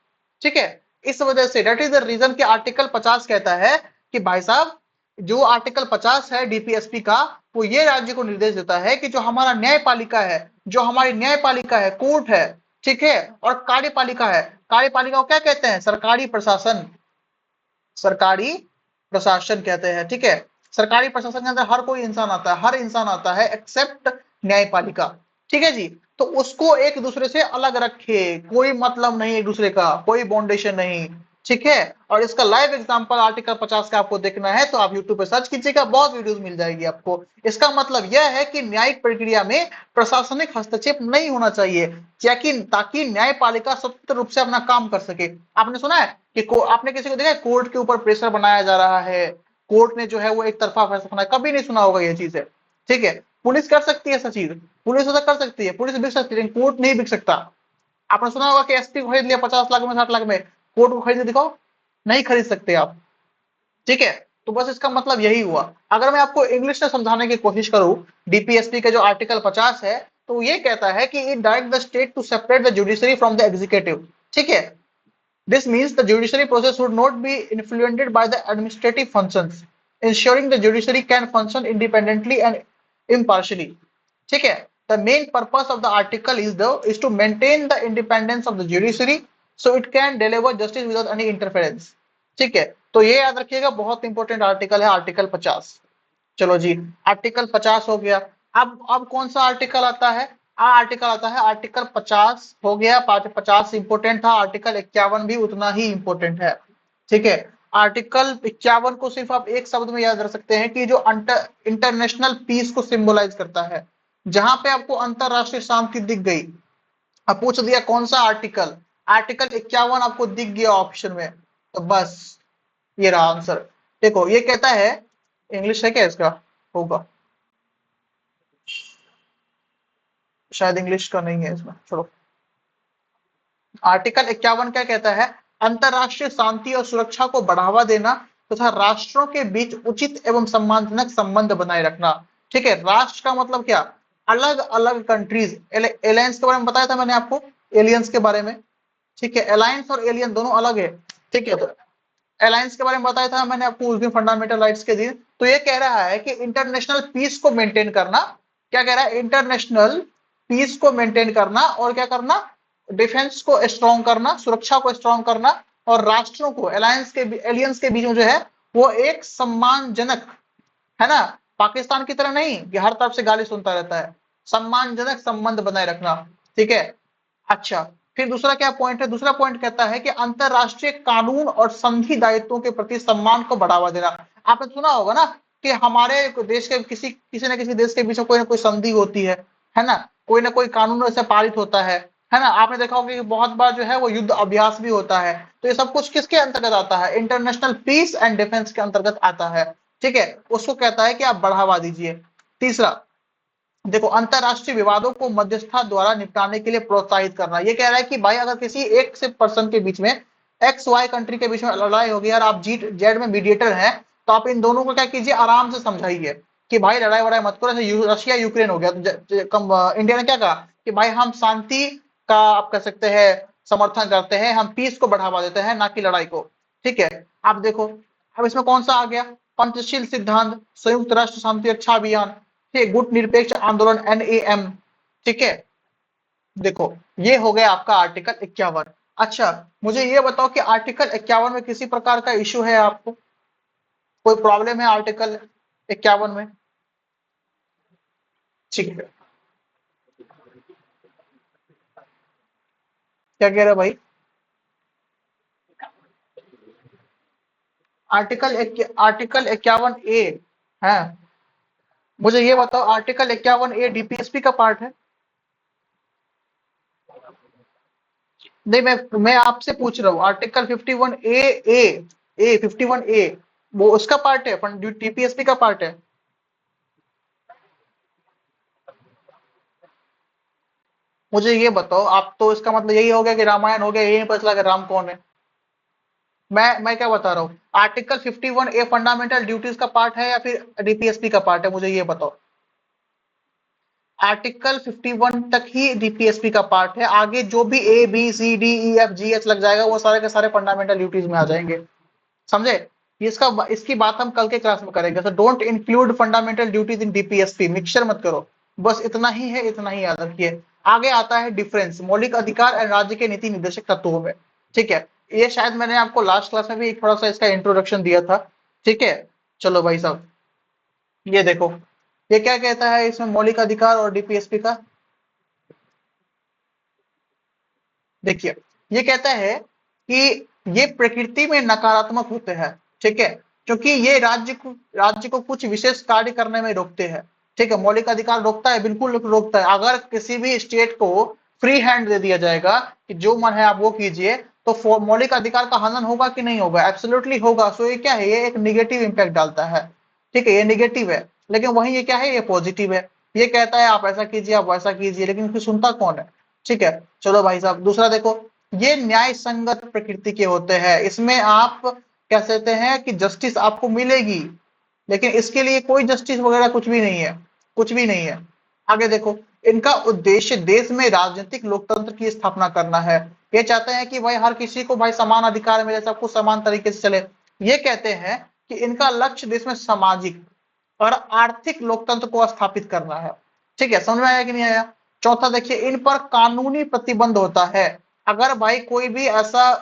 ठीक है, इस वजह से दैट इज द रीजन कि आर्टिकल 50 कहता है कि भाई साहब, जो आर्टिकल 50 है डीपीएसपी का, वो ये राज्य को निर्देश देता है कि जो हमारा न्यायपालिका है, जो हमारी न्यायपालिका है, कोर्ट है, ठीक है, और कार्यपालिका है। कार्यपालिका को क्या कहते हैं? सरकारी प्रशासन। सरकारी प्रशासन कहते हैं। ठीक है, सरकारी प्रशासन के अंदर हर कोई इंसान आता है, हर इंसान आता है एक्सेप्ट न्यायपालिका। ठीक है जी, तो उसको एक दूसरे से अलग रखे, कोई मतलब नहीं एक दूसरे का, कोई बाउंडेशन नहीं। ठीक है, और इसका लाइव एग्जांपल आर्टिकल 50 का आपको देखना है तो आप यूट्यूब पे सर्च कीजिएगा, बहुत वीडियोस मिल जाएगी आपको। इसका मतलब यह है कि न्यायिक प्रक्रिया में प्रशासनिक हस्तक्षेप नहीं होना चाहिए, ताकि न्यायपालिका स्वतंत्र रूप से अपना काम कर सके। आपने सुना है कि आपने किसी को देखा है कोर्ट के ऊपर प्रेशर बनाया जा रहा है, कोर्ट ने जो है वो एक तरफा फैसला सुनाया? कभी नहीं सुना होगा ये चीज है। ठीक है, पुलिस कर सकती है ऐसा चीज, पुलिस ऐसा कर सकती है, पुलिस बिक सकती है, लेकिन कोर्ट नहीं बिक सकता। आपने सुना होगा कि एसपी को खरीद लिया 50 लाख में, 60 लाख में, कोर्ट को खरीद दिखाओ, नहीं खरीद सकते आप। ठीक है, तो बस इसका मतलब यही हुआ। अगर मैं आपको इंग्लिश में समझाने की कोशिश करूं डीपीएसपी का जो आर्टिकल 50 है, तो ये कहता है कि it direct the state to separate the judiciary from the executive. ठीक है, this means the judiciary process should not be influenced by the administrative functions, ensuring the judiciary can function independently and impartially. ठीक है, the main purpose of the article is to maintain the independence of the judiciary so it can deliver justice without any interference. ठीक है, तो ये याद रखिएगा, बहुत important article है आर्टिकल 50। चलो जी, आर्टिकल 50 हो गया। अब कौन सा आर्टिकल आता है? आर्टिकल आता है आर्टिकल 50 हो गया, 50 इंपोर्टेंट था, आर्टिकल 51 भी उतना ही इंपोर्टेंट है। ठीक है, आर्टिकल 51 को सिर्फ आप एक शब्द में याद रख सकते हैं कि जो इंटरनेशनल पीस को सिंबलाइज करता है। जहां पे आपको अंतरराष्ट्रीय शांति दिख गई, अब पूछ दिया कौन सा आर्टिकल, आर्टिकल 51 आपको दिख गया ऑप्शन में, तो बस ये रहा आंसर। देखो ये कहता है, इंग्लिश है क्या इसका, होगा शायद, इंग्लिश का नहीं है इसमें, छोड़ो। आर्टिकल 51 क्या कहता है, अंतरराष्ट्रीय शांति और सुरक्षा को बढ़ावा देना तथा राष्ट्रों के बीच उचित एवं सम्मानजनक संबंध बनाए रखना। ठीक है, राष्ट्र का मतलब क्या, अलग अलग कंट्रीज, एलायंस के बारे में बताया था मैंने आपको, एलियंस के बारे में। ठीक है, अलायंस और एलियन दोनों अलग है। ठीक है, तो अलायंस के बारे में बताया था मैंने आपको उस दिन फंडामेंटल राइट्स के दिन। तो ये कह रहा है कि इंटरनेशनल पीस को मेंटेन करना, क्या कह रहा है, इंटरनेशनल पीस को मेंटेन करना और क्या करना, डिफेंस को स्ट्रॉन्ग करना, सुरक्षा को स्ट्रॉन्ग करना, और राष्ट्रों को अलायंस के एलियंस के बीच में जो है वो एक सम्मानजनक, है ना, पाकिस्तान की तरह नहीं कि हर तरफ से गाली सुनता रहता है, सम्मानजनक संबंध बनाए रखना। ठीक है, अच्छा, फिर दूसरा क्या पॉइंट है, दूसरा पॉइंट कहता है कि अंतरराष्ट्रीय कानून और संधि दायित्वों के प्रति सम्मान को बढ़ावा देना। आपने सुना होगा ना कि हमारे देश के किसी किसी न किसी देश के बीच में कोई ना कोई संधि होती है ना कोई कानून ऐसे पारित होता है ना। आपने देखा होगा कि बहुत बार जो है वो युद्ध अभ्यास भी होता है। तो ये सब कुछ किसके अंतर्गत आता है, इंटरनेशनल पीस एंड डिफेंस के अंतर्गत आता है। ठीक है, उसको कहता है कि आप बढ़ावा दीजिए। तीसरा, देखो, अंतरराष्ट्रीय विवादों को मध्यस्थता द्वारा निपटाने के लिए प्रोत्साहित करना। ये कह रहा है कि भाई अगर किसी एक से पर्सन के बीच में, एक्स वाई कंट्री के बीच में लड़ाई होगी और आप जी जेड में मीडिएटर हैं, तो आप इन दोनों को क्या कीजिए, आराम से समझाइए कि भाई लड़ाई वड़ाई मत करो। जैसे रशिया यूक्रेन हो गया, तो इंडिया ने क्या कहा कि भाई हम शांति का, आप कह सकते हैं, समर्थन करते हैं, हम पीस को बढ़ावा देते हैं, ना कि लड़ाई को। ठीक है, आप देखो अब इसमें कौन सा आ गया, पंचशील सिद्धांत, संयुक्त राष्ट्र शांति रक्षा अभियान, ठीक, गुट निरपेक्ष आंदोलन एनएएम। ठीक है, देखो ये हो गया आपका आर्टिकल 51। अच्छा, मुझे ये बताओ कि आर्टिकल 51 में किसी प्रकार का इश्यू है आपको, कोई प्रॉब्लम है आर्टिकल 51 में? ठीक है, क्या कह रहे भाई, आर्टिकल 51 ए है, मुझे ये बताओ आर्टिकल 51 ए डीपीएसपी का पार्ट है? नहीं, मैं आपसे पूछ रहा हूँ, आर्टिकल 51 ए, ए 51 ए, वो उसका पार्ट है, टीपीएसपी का पार्ट है? मुझे ये बताओ, आप तो इसका मतलब यही हो गया कि रामायण हो गया, यही नहीं पता चला कि राम कौन है। मैं क्या बता रहा हूँ, आर्टिकल 51 ए फंडामेंटल ड्यूटीज का पार्ट है या फिर डीपीएसपी का पार्ट है, मुझे ये बताओ। आर्टिकल 51 तक ही डीपीएसपी का पार्ट है, आगे जो भी A B C D E F G H लग जाएगा वो सारे के सारे फंडामेंटल ड्यूटीज में आ जाएंगे। समझे? इसकी बात हम कल के क्लास में करेंगे। So don't include fundamental duties in DPSP, mixture मत करो, बस इतना ही है, इतना ही याद रखिए। आगे आता है डिफरेंस, मौलिक अधिकार और राज्य के नीति निर्देशक तत्वों में। ठीक है, ये शायद मैंने आपको लास्ट क्लास में भी थोड़ा सा इसका इंट्रोडक्शन दिया था। ठीक है, चलो भाई साहब, ये देखो, ये क्या कहता है इसमें मौलिक अधिकार और डीपीएसपी का, देखिए, ये कहता है कि ये प्रकृति में नकारात्मक होते हैं। ठीक है, क्योंकि ये राज्य को कुछ विशेष कार्य करने में रोकते हैं। ठीक है, मौलिक अधिकार रोकता है, बिल्कुल रोकता है। अगर किसी भी स्टेट को फ्री हैंड दे दिया जाएगा कि जो मन है आप वो कीजिए, तो मौलिक अधिकार का हनन होगा कि नहीं होगा, एब्सोल्युटली होगा। सो ये क्या है, ये एक निगेटिव इंपैक्ट डालता है। ठीक है, ये निगेटिव है, लेकिन वही ये क्या है, ये पॉजिटिव है। ये कहता है आप ऐसा कीजिए, आप वैसा कीजिए, लेकिन फिर सुनता कौन है? ठीक है, चलो भाई साहब, दूसरा देखो, ये न्याय संगत प्रकृति के होते हैं। इसमें आप कह सकते हैं कि जस्टिस आपको मिलेगी, लेकिन इसके लिए कोई जस्टिस वगैरह कुछ भी नहीं है, कुछ भी नहीं है। आगे देखो, इनका उद्देश्य देश में राजनीतिक लोकतंत्र की स्थापना करना है। ये चाहते हैं कि भाई हर किसी को भाई समान अधिकार मिले, सब कुछ समान तरीके से चले। ये कहते हैं कि इनका लक्ष्य देश में सामाजिक और आर्थिक लोकतंत्र को स्थापित करना है। ठीक है, समझ में आया कि नहीं आया? चौथा देखिए, इन पर कानूनी प्रतिबंध होता है। अगर भाई कोई भी ऐसा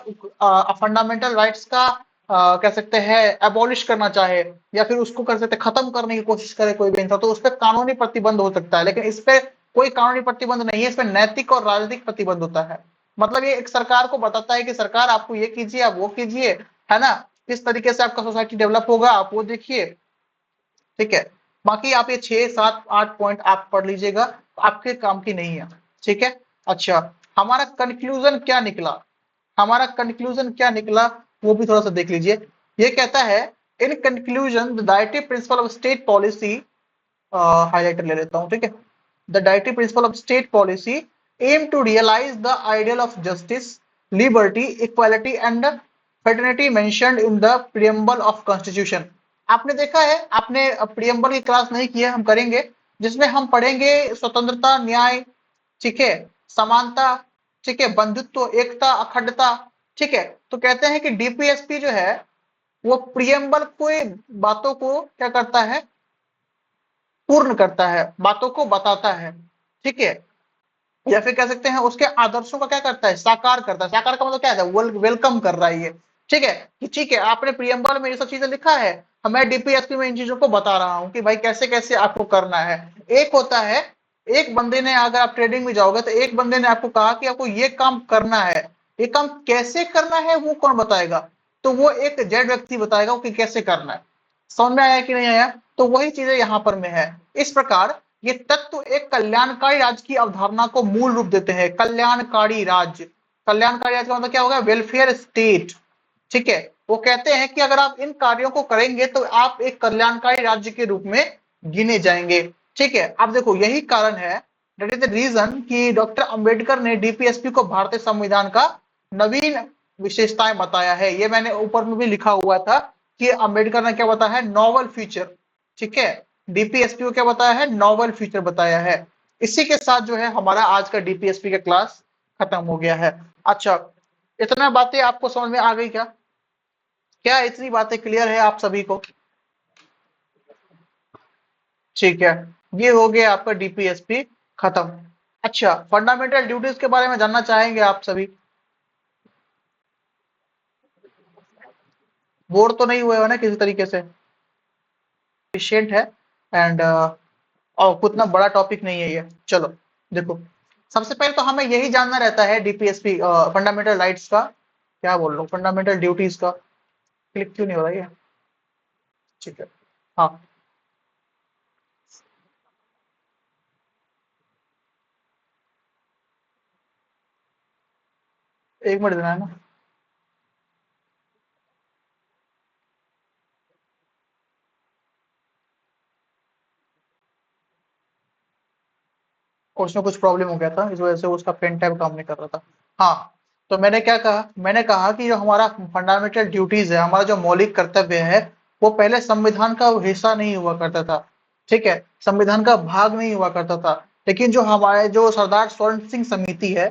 फंडामेंटल राइट्स का कह सकते हैं एबॉलिश करना चाहे, या फिर उसको कर सकते खत्म करने की कोशिश करे कोई भी इंसान, तो उस पर कानूनी प्रतिबंध हो सकता है। लेकिन इस पे कोई कानूनी प्रतिबंध नहीं है, इस पे नैतिक और राजनीतिक प्रतिबंध होता है। मतलब ये एक सरकार को बताता है कि सरकार आपको ये कीजिए, आप वो कीजिए, है ना, किस तरीके से आपका सोसाइटी डेवलप होगा आप वो देखिए। ठीक है, बाकी आप ये 6 7 8 पॉइंट आप पढ़ लीजिएगा, आपके काम की नहीं है। ठीक है, अच्छा, हमारा कंक्लूजन क्या निकला, हमारा कंक्लूजन क्या निकला वो भी थोड़ा सा देख लीजिए। ये कहता है in conclusion the directive principle of state policy, highlighter ले लेता हूं, ठीक है। The directive principle of state policy aim to realise the ideal of justice, liberty, equality and fraternity mentioned in the preamble of constitution. आपने देखा है, आपने preamble की क्लास नहीं की है, हम करेंगे, जिसमें हम पढ़ेंगे स्वतंत्रता, न्याय, ठीक है, समानता, ठीक है, बंधुत्व, एकता, अखंडता, ठीक है। तो कहते हैं कि डीपीएसपी जो है वो प्रियम्बल को बातों को क्या करता है, पूर्ण करता है, बातों को बताता है, ठीक है। या फिर कह सकते हैं उसके आदर्शों का क्या करता है, साकार करता है। साकार का मतलब क्या है, वेलकम कर रहा है ये, ठीक है, कि ठीक है आपने प्रियम्बल में ये सब चीजें लिखा है, मैं डीपीएसपी में इन चीजों को बता रहा हूं कि भाई कैसे कैसे आपको करना है। एक होता है, एक बंदे ने, अगर आप ट्रेडिंग में जाओगे तो एक बंदे ने आपको कहा कि आपको ये काम करना है, ये काम कैसे करना है वो कौन बताएगा, तो वो एक जेड व्यक्ति बताएगा कि कैसे करना है। समझ में आया कि नहीं आया? तो वही चीजें यहाँ पर में है। इस प्रकार ये तत्व एक कल्याणकारी राज्य की अवधारणा को मूल रूप देते हैं। कल्याणकारी राज्य, कल्याणकारी राज्य का मतलब क्या होगा, वेलफेयर स्टेट, ठीक है। वो कहते हैं कि अगर आप इन कार्यों को करेंगे तो आप एक कल्याणकारी राज्य के रूप में गिने जाएंगे, ठीक है। अब देखो यही कारण है, दैट इज द रीजन कि डॉक्टर अंबेडकर ने डीपीएसपी को भारतीय संविधान का नवीन विशेषताएं बताया है। ये मैंने ऊपर में भी लिखा हुआ था कि अंबेडकर ने क्या बताया है, नॉवल फीचर, ठीक है। डीपीएसपी को क्या बताया है, नॉवल फीचर बताया है। इसी के साथ जो है हमारा आज का डीपीएसपी का क्लास खत्म हो गया है। अच्छा, इतना बातें आपको समझ में आ गई क्या? क्या इतनी बातें क्लियर है आप सभी को? ठीक है, ये हो गया आपका डीपीएसपी खत्म। अच्छा, फंडामेंटल ड्यूटीज के बारे में जानना चाहेंगे आप सभी? बोर तो नहीं हुए हो ना किसी तरीके से? एफिशिएंट है एंड और उतना बड़ा टॉपिक नहीं है ये। चलो देखो, सबसे पहले तो हमें यही जानना रहता है डीपीएसपी फंडामेंटल राइट्स का, क्या बोल रहा हूँ, फंडामेंटल ड्यूटीज का। क्लिक क्यों नहीं हो रहा है ये? ठीक है, हाँ, एक मिनट देना है ना। और उसमें कुछ प्रॉब्लम हो गया था, इस वजह से उसका पेन टैब काम नहीं कर रहा था। हाँ, तो मैंने क्या कहा, मैंने कहा कि जो हमारा फंडामेंटल ड्यूटीज है, हमारा जो मौलिक कर्तव्य है, वो पहले संविधान का हिस्सा नहीं हुआ करता था, ठीक है, संविधान का भाग नहीं हुआ करता था। लेकिन जो हमारे जो सरदार स्वर्ण सिंह समिति है,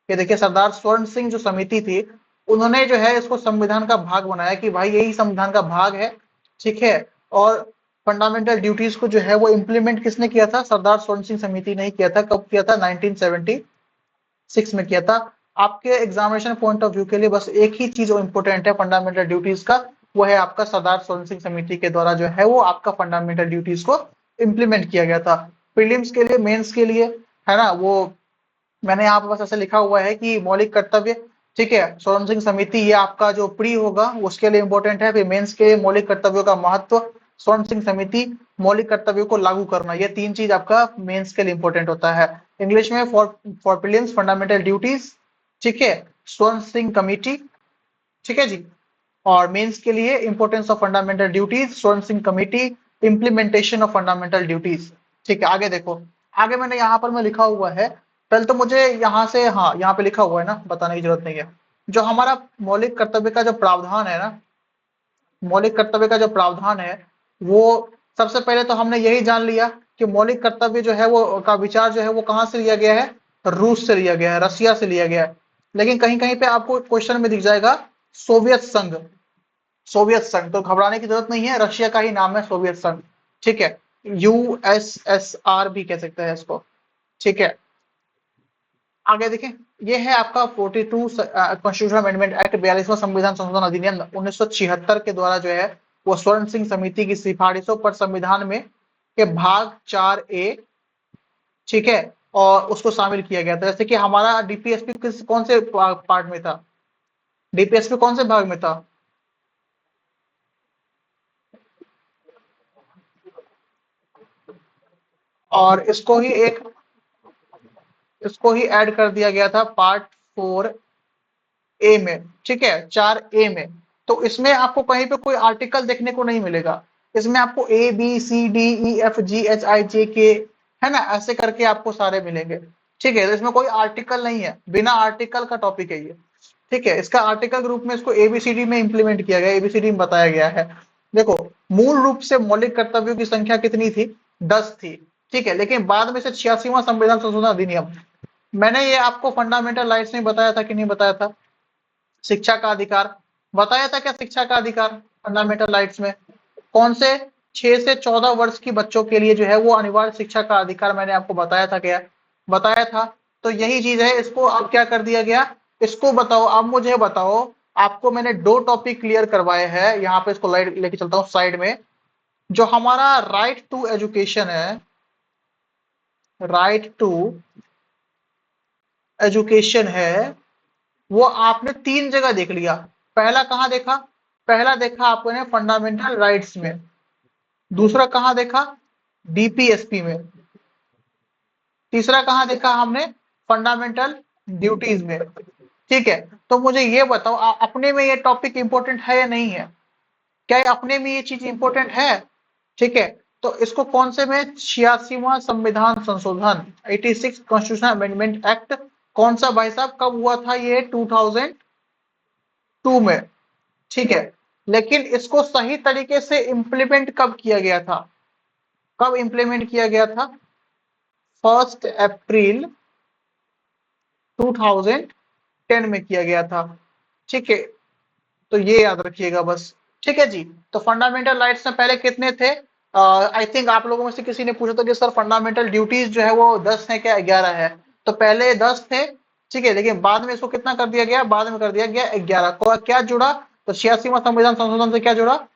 ये देखिए सरदार स्वर्ण सिंह जो समिति थी, उन्होंने जो है इसको संविधान का भाग बनाया कि भाई यही संविधान का भाग है, ठीक है। और फंडामेंटल ड्यूटीज को जो है वो इम्प्लीमेंट किसने किया था, सरदार स्वर्ण सिंह समिति ने ही किया था। कब किया था, 1976 में किया था। आपके एग्जामिनेशन पॉइंट ऑफ व्यू के लिए बस एक ही चीज इंपॉर्टेंट है फंडामेंटल ड्यूटीज का, वो है आपका सरदार स्वर्ण सिंह समिति के द्वारा जो है वो आपका फंडामेंटल ड्यूटीज को इम्प्लीमेंट किया गया था। प्रीलिम्स के लिए, मेंस के लिए, है ना, वो मैंने यहाँ पे बस ऐसे लिखा हुआ है कि मौलिक कर्तव्य, ठीक है, स्वर्ण सिंह समिति ये आपका जो प्री होगा उसके लिए इंपॉर्टेंट है। फिर मेंस के मौलिक कर्तव्यों का महत्व, स्वर्ण सिंह समिति, मौलिक कर्तव्यों को लागू करना, ये तीन चीज आपका मेंस के लिए इंपॉर्टेंट होता है। इंग्लिश में फॉर प्रीलिम्स फंडामेंटल ड्यूटीज, ठीक है, स्वर्ण सिंह कमिटी, ठीक है जी। और मेंस के लिए इंपॉर्टेंस ऑफ फंडामेंटल ड्यूटीज, स्वर्ण Singh committee, implementation of fundamental duties, ठीक है। आगे देखो, आगे मैंने यहाँ पर मैं लिखा हुआ है, पहले तो मुझे यहाँ से, हाँ यहाँ पे लिखा हुआ है ना, बताने की जरूरत नहीं है। जो हमारा मौलिक कर्तव्य का जो प्रावधान है ना, मौलिक कर्तव्य का जो प्रावधान है, वो सबसे पहले तो हमने यही जान लिया कि मौलिक कर्तव्य जो है वो का विचार जो है वो कहाँ से लिया गया है, रूस से लिया गया है, रसिया से लिया गया है। लेकिन कहीं कहीं पे आपको क्वेश्चन में दिख जाएगा सोवियत संघ, सोवियत संघ, तो घबराने की जरूरत नहीं है, रशिया का ही नाम है सोवियत संघ, ठीक है। यूएसएसआर भी कह सकते हैं इसको, ठीक है। आगे देखें, ये है आपका 42 कॉन्स्टिट्यूशन अमेंडमेंट एक्ट, 42वां संविधान संशोधन अधिनियम 1976 के द्वारा जो है वो स्वर्ण सिंह समिति की सिफारिशों पर संविधान में के भाग 4A, ठीक है, और उसको शामिल किया गया था। जैसे कि हमारा डीपीएसपी किस कौन से पार्ट में था, डीपीएसपी कौन से भाग में था, और इसको ही ऐड कर दिया गया था पार्ट 4A में, ठीक है, 4A में। तो इसमें आपको कहीं पे कोई आर्टिकल देखने को नहीं मिलेगा। इसमें आपको A B C D E F G H I J K, है ना, ऐसे करके आपको सारे मिलेंगे। ठीक है, तो इसमें कोई आर्टिकल नहीं है, बिना आर्टिकल का टॉपिक है ये। ठीक है, इसका आर्टिकल के रूप में इसको एबीसीडी में इंप्लीमेंट किया गया, एबीसीडी में बताया गया है। देखो, मूल रूप से मौलिक कर्तव्यों की संख्या कितनी थी? 10 थी। ठीक है, लेकिन बाद में से 86वां संविधान संशोधन अधिनियम, मैंने ये आपको फंडामेंटल राइट्स में बताया था कि नहीं बताया था? शिक्षा का अधिकार बताया था क्या? शिक्षा का अधिकार फंडामेंटल राइट्स में कौन से? 6 से 14 वर्ष की बच्चों के लिए जो है वो अनिवार्य शिक्षा का अधिकार मैंने आपको बताया था क्या? बताया था। तो यही चीज है, इसको अब क्या कर दिया गया? इसको बताओ, अब मुझे बताओ। आपको मैंने दो टॉपिक क्लियर करवाए हैं, यहाँ पे इसको लाइट लेके चलता हूँ साइड में। जो हमारा राइट टू एजुकेशन है, राइट टू एजुकेशन है, वो आपने 3 जगह देख लिया। पहला कहाँ देखा? पहला देखा आपने फंडामेंटल राइट्स में। दूसरा कहाँ देखा? डीपीएसपी में। तीसरा कहाँ देखा हमने? फंडामेंटल ड्यूटीज में। ठीक है, तो मुझे ये बताओ, अपने में ये टॉपिक इंपॉर्टेंट है या नहीं है? क्या ये अपने में ये चीज इंपॉर्टेंट है? ठीक है, तो इसको कौन से में? 86वां संविधान संशोधन, 86 कॉन्स्टिट्यूशन अमेंडमेंट एक्ट। कौन सा भाई साहब, कब हुआ था ये? 2002 में। ठीक है, लेकिन इसको सही तरीके से इंप्लीमेंट कब किया गया था? कब इंप्लीमेंट किया गया था? 1 अप्रैल 2010 में किया गया था। ठीक है, तो ये याद रखिएगा बस। ठीक है जी। तो फंडामेंटल राइट्स में पहले कितने थे? आई थिंक आप लोगों में से किसी ने पूछा था कि सर फंडामेंटल ड्यूटीज जो है वो 10 है क्या 11 है? तो पहले 10 थे। ठीक है, लेकिन बाद में इसको कितना कर दिया गया? बाद में कर दिया गया 11 को। क्या जुड़ा? तो 86वां संविधान संशोधन से क्या जुड़ा?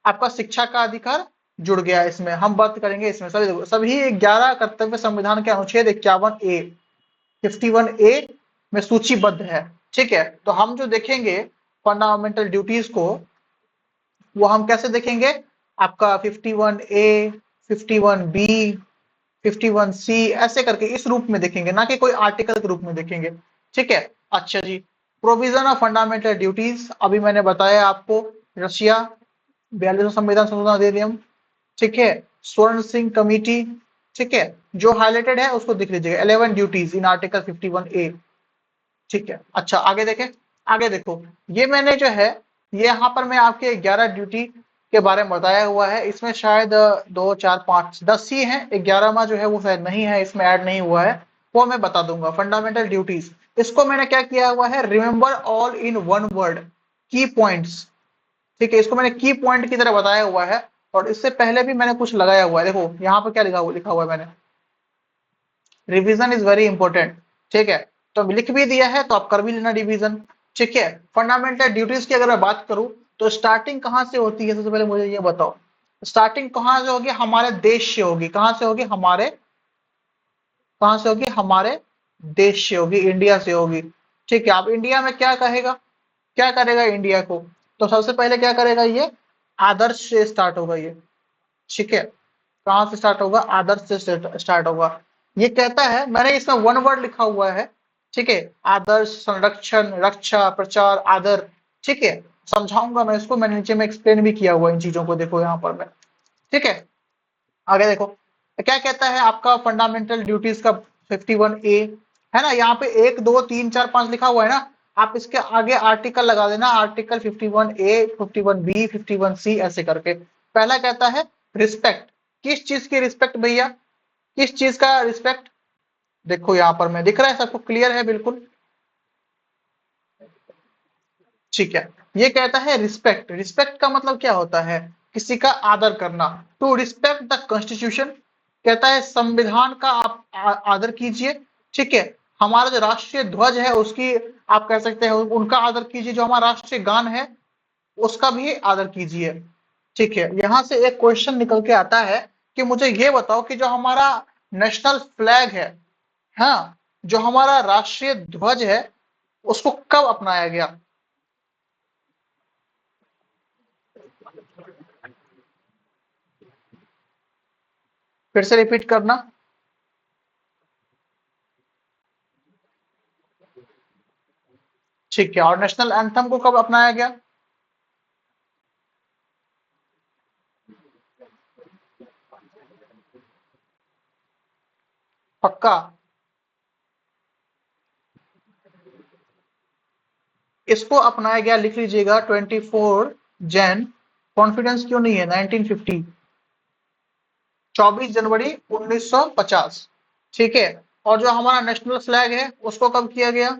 आपका शिक्षा का अधिकार जुड़ गया। इसमें हम बात करेंगे, इसमें सभी सभी 11 कर्तव्य संविधान के अनुच्छेद 51A 51A में सूचीबद्ध है। ठीक है, तो हम जो देखेंगे फंडामेंटल ड्यूटीज को, वो हम कैसे देखेंगे? आपका 51A 51B 51C ऐसे करके इस रूप में देखेंगे, ना कि कोई आर्टिकल के रूप में देखेंगे। ठीक है, अच्छा जी। प्रोविजन ऑफ फंडामेंटल ड्यूटीज, अभी मैंने बताया आपको, रशिया 42वां संविधान संशोधन अधिनियम। ठीक है, स्वर्ण सिंह कमेटी। ठीक है, जो हाईलाइटेड है उसको देख लीजिएगा, 11 ड्यूटीज इन आर्टिकल 51A। ठीक है, अच्छा आगे देखें। आगे देखो, ये मैंने जो है, ये यहाँ पर मैं आपके 11 ड्यूटी के बारे में बताया हुआ है। इसमें शायद 2 4 5 10 ही है, 11वां जो है वो शायद नहीं है, इसमें ऐड नहीं हुआ है। वो मैं बता दूंगा। फंडामेंटल ड्यूटीज, इसको मैंने क्या किया हुआ है? Remember all in one word, की पॉइंट्स। ठीक है, इसको मैंने की पॉइंट की तरह बताया हुआ है। और इससे पहले भी मैंने कुछ लगाया हुआ है। देखो यहाँ पर क्या लिखा हुआ है मैंने, रिवीजन इज वेरी इंपॉर्टेंट। ठीक है, तो लिख भी दिया है तो आप कर भी लेना रिवीजन। ठीक है, फंडामेंटल ड्यूटीज की अगर मैं बात करूं, तो स्टार्टिंग कहां से होती है? सबसे पहले मुझे ये बताओ, स्टार्टिंग कहां से होगी? हमारे देश से होगी। कहां से होगी? हमारे, कहां से होगी? हमारे देश से होगी, इंडिया से होगी। ठीक है, अब इंडिया में क्या कहेगा? क्या करेगा इंडिया को? तो सबसे पहले क्या करेगा ये? आदर्श से स्टार्ट होगा ये। ठीक है, कहां से स्टार्ट होगा? आदर्श से स्टार्ट होगा। ये कहता है, मैंने इसमें वन वर्ड लिखा हुआ है। ठीक है, आदर्श, संरक्षण, रक्षा, प्रचार, आदर। ठीक है, समझाऊंगा मैं इसको, मैंने नीचे में एक्सप्लेन भी किया हुआ इन चीजों को, देखो यहाँ पर मैं। ठीक है, आगे देखो क्या कहता है आपका फंडामेंटल ड्यूटीज का 51A, है ना? यहाँ पे 1 2 3 4 5 लिखा हुआ है ना, आप इसके आगे आर्टिकल लगा देना, आर्टिकल 51A 51B 51C ऐसे करके। पहला कहता है रिस्पेक्ट। किस चीज की रिस्पेक्ट भैया? किस चीज का रिस्पेक्ट? देखो यहाँ पर मैं, दिख रहा है सबको? क्लियर है बिल्कुल? ठीक है, ये कहता है रिस्पेक्ट। रिस्पेक्ट का मतलब क्या होता है? किसी का आदर करना। टू रिस्पेक्ट द कॉन्स्टिट्यूशन, कहता है संविधान का आप आदर कीजिए। ठीक है, हमारा जो राष्ट्रीय ध्वज है उसकी आप कह सकते हैं उनका आदर कीजिए। जो हमारा राष्ट्रीय गान है उसका भी आदर कीजिए। ठीक है, यहां से एक क्वेश्चन निकल के आता है कि मुझे ये बताओ कि जो हमारा नेशनल फ्लैग है, हाँ, जो हमारा राष्ट्रीय ध्वज है, उसको कब अपनाया गया? फिर से रिपीट करना। ठीक है, और नेशनल एंथम को कब अपनाया गया? पक्का? इसको अपनाया गया, लिख लीजिएगा 24 जैन। कॉन्फिडेंस क्यों नहीं है? 1950, 24 जनवरी 1950। ठीक है। और जो हमारा नेशनल फ्लैग है उसको कब किया गया?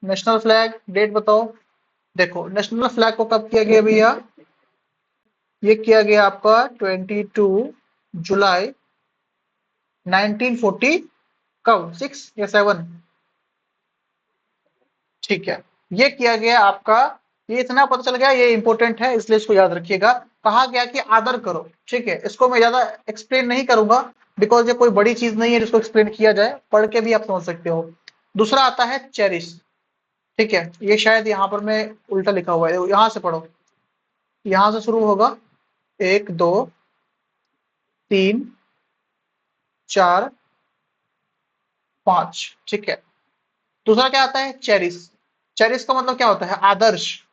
नेशनल फ्लैग डेट बताओ। देखो नेशनल फ्लैग को कब किया गया भैया? ये किया गया आपका 22 जुलाई 1940। कब? 6 या 7? ठीक है। ये किया गया आपका। ये इतना पता चल गया, ये इंपॉर्टेंट है इसलिए इसको याद रखिएगा। कहा गया कि आदर करो। ठीक है, इसको मैं ज्यादा एक्सप्लेन नहीं करूंगा, बिकॉज ये कोई बड़ी चीज नहीं है जिसको एक्सप्लेन किया जाए, पढ़ के भी आप समझ सकते हो। दूसरा आता है चेरिश। ठीक है, ये शायद यहाँ पर मैं उल्टा लिखा हुआ है, यहां से पढ़ो। यहां से शुरू होगा, 1 2 3 4 5। ठीक है। दूसरा क्या आता है? चेरिश। चेरिश का मतलब क्या होता है? आदर्श।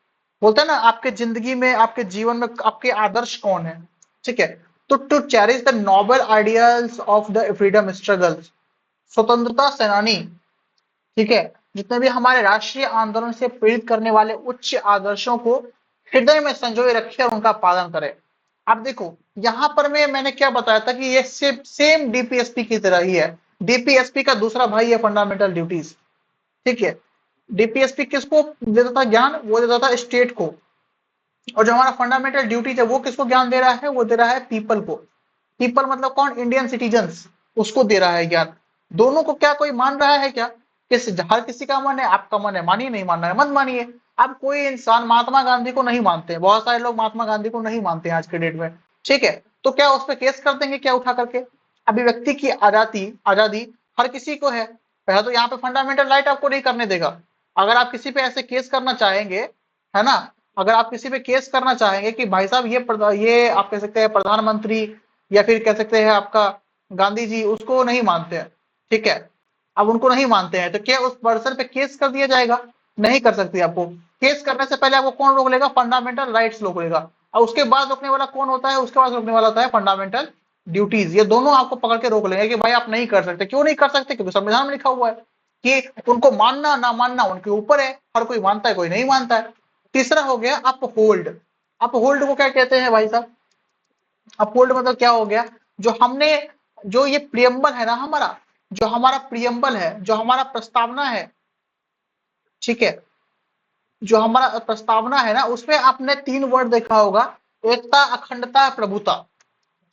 बोलते हैं ना, आपके जिंदगी में, आपके जीवन में आपके आदर्श कौन है? ठीक है। तो to cherish the noble ideals of the freedom struggle, स्वतंत्रता सेनानी। ठीक है, जितने भी हमारे राष्ट्रीय आंदोलन से प्रेरित करने वाले उच्च आदर्शों को हृदय में संजोए रखे और उनका पालन करें। अब देखो यहां पर मैंने क्या बताया था कि ये सेम डीपीएसपी की तरह ही है। डीपीएसपी का दूसरा भाई है फंडामेंटल ड्यूटीज। ठीक है। डीपीएसपी किसको देता था ज्ञान? वो देता था स्टेट को। और जो हमारा फंडामेंटल ड्यूटीज है वो किसको ज्ञान दे रहा है? वो दे रहा है पीपल को। पीपल मतलब कौन? इंडियन सिटीजन्स, उसको दे रहा है ज्ञान। दोनों को क्या कोई मान रहा है क्या? हर किसी का मन है, आपका मन है, मानिए, नहीं मानना है मत मानिए। अब कोई इंसान महात्मा गांधी को नहीं मानते, बहुत सारे लोग महात्मा गांधी को नहीं मानते हैं आज के डेट में। ठीक है, तो क्या उस पर केस कर देंगे क्या उठा करके? अभिव्यक्ति की आजादी आजादी हर किसी को है। पहला तो यहाँ पे फंडामेंटल राइट आपको नहीं करने देगा। अगर आप किसी पे ऐसे केस करना चाहेंगे, है ना, अगर आप किसी पे केस करना चाहेंगे कि भाई साहब ये आप कह सकते हैं प्रधानमंत्री, या फिर कह सकते हैं आपका गांधी जी उसको नहीं मानते हैं। ठीक है, अब उनको नहीं मानते हैं तो क्या उस पर्सन पे केस कर दिया जाएगा? नहीं कर सकती। आपको केस करने से पहले आपको कौन रोक लेगा? फंडामेंटल राइट्स रोक लेगा। और उसके बाद रोकने वाला कौन होता है? उसके बाद रोकने वाला होता है फंडामेंटल ड्यूटीज। ये दोनों आपको पकड़ के रोक लेंगे कि भाई आप नहीं कर सकते। क्यों नहीं कर सकते? क्योंकि संविधान में लिखा हुआ है कि उनको मानना ना मानना उनके ऊपर है। हर कोई मानता है, कोई नहीं मानता है। तीसरा हो गया अप होल्ड। अप होल्ड को क्या कहते हैं भाई साहब? अपहोल्ड मतलब क्या हो गया? जो हमने, जो ये प्रियम्बल है ना हमारा, जो हमारा प्रियम्बल है, जो हमारा प्रस्तावना है, ठीक है, जो हमारा प्रस्तावना है ना, उसमें आपने 3 वर्ड देखा होगा। एकता, अखंडता, प्रभुता।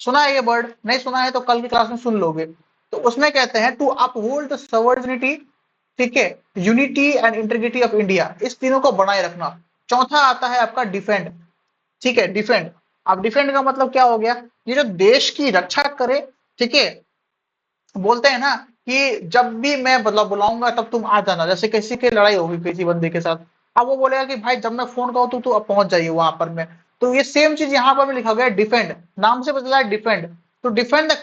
सुना है ये वर्ड? नहीं सुना है तो कल की क्लास में सुन लोगे। तो उसमें कहते हैं टू अपहोल्ड द सवर्डिनिटी, ठीक है, unity and integrity of India, इस तीनों को बनाए रखना। चौथा आता है आपका डिफेंड। ठीक है, डिफेंड। अब डिफेंड का मतलब क्या हो गया? ये जो देश की रक्षा करे। ठीक है, बोलते हैं ना कि जब भी मैं मतलब बुलाऊंगा तब तुम आ जाना। जैसे किसी की लड़ाई होगी किसी बंदे के साथ, अब वो बोलेगा कि भाई जब मैं फोन करूँ तो अब पहुंच जाइए वहां पर मैं। तो ये सेम चीज यहाँ पर भी लिखा गया है, डिफेंड। नाम से बदला है डिफेंड। तो defend the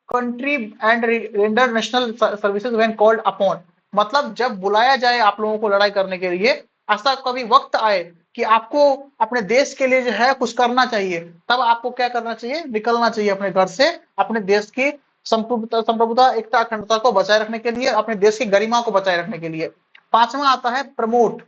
country and render national services when called upon. मतलब जब बुलाया जाए आप लोगों को लड़ाई करने के लिए, ऐसा कभी वक्त आए कि आपको अपने देश के लिए जो है कुछ करना चाहिए, तब आपको क्या करना चाहिए? निकलना चाहिए अपने घर से, अपने देश की संप्रभुता, एकता, अखंडता को बचाए रखने के लिए, अपने देश की गरिमा को बचाए रखने के लिए। पांचवा आता है प्रमोट।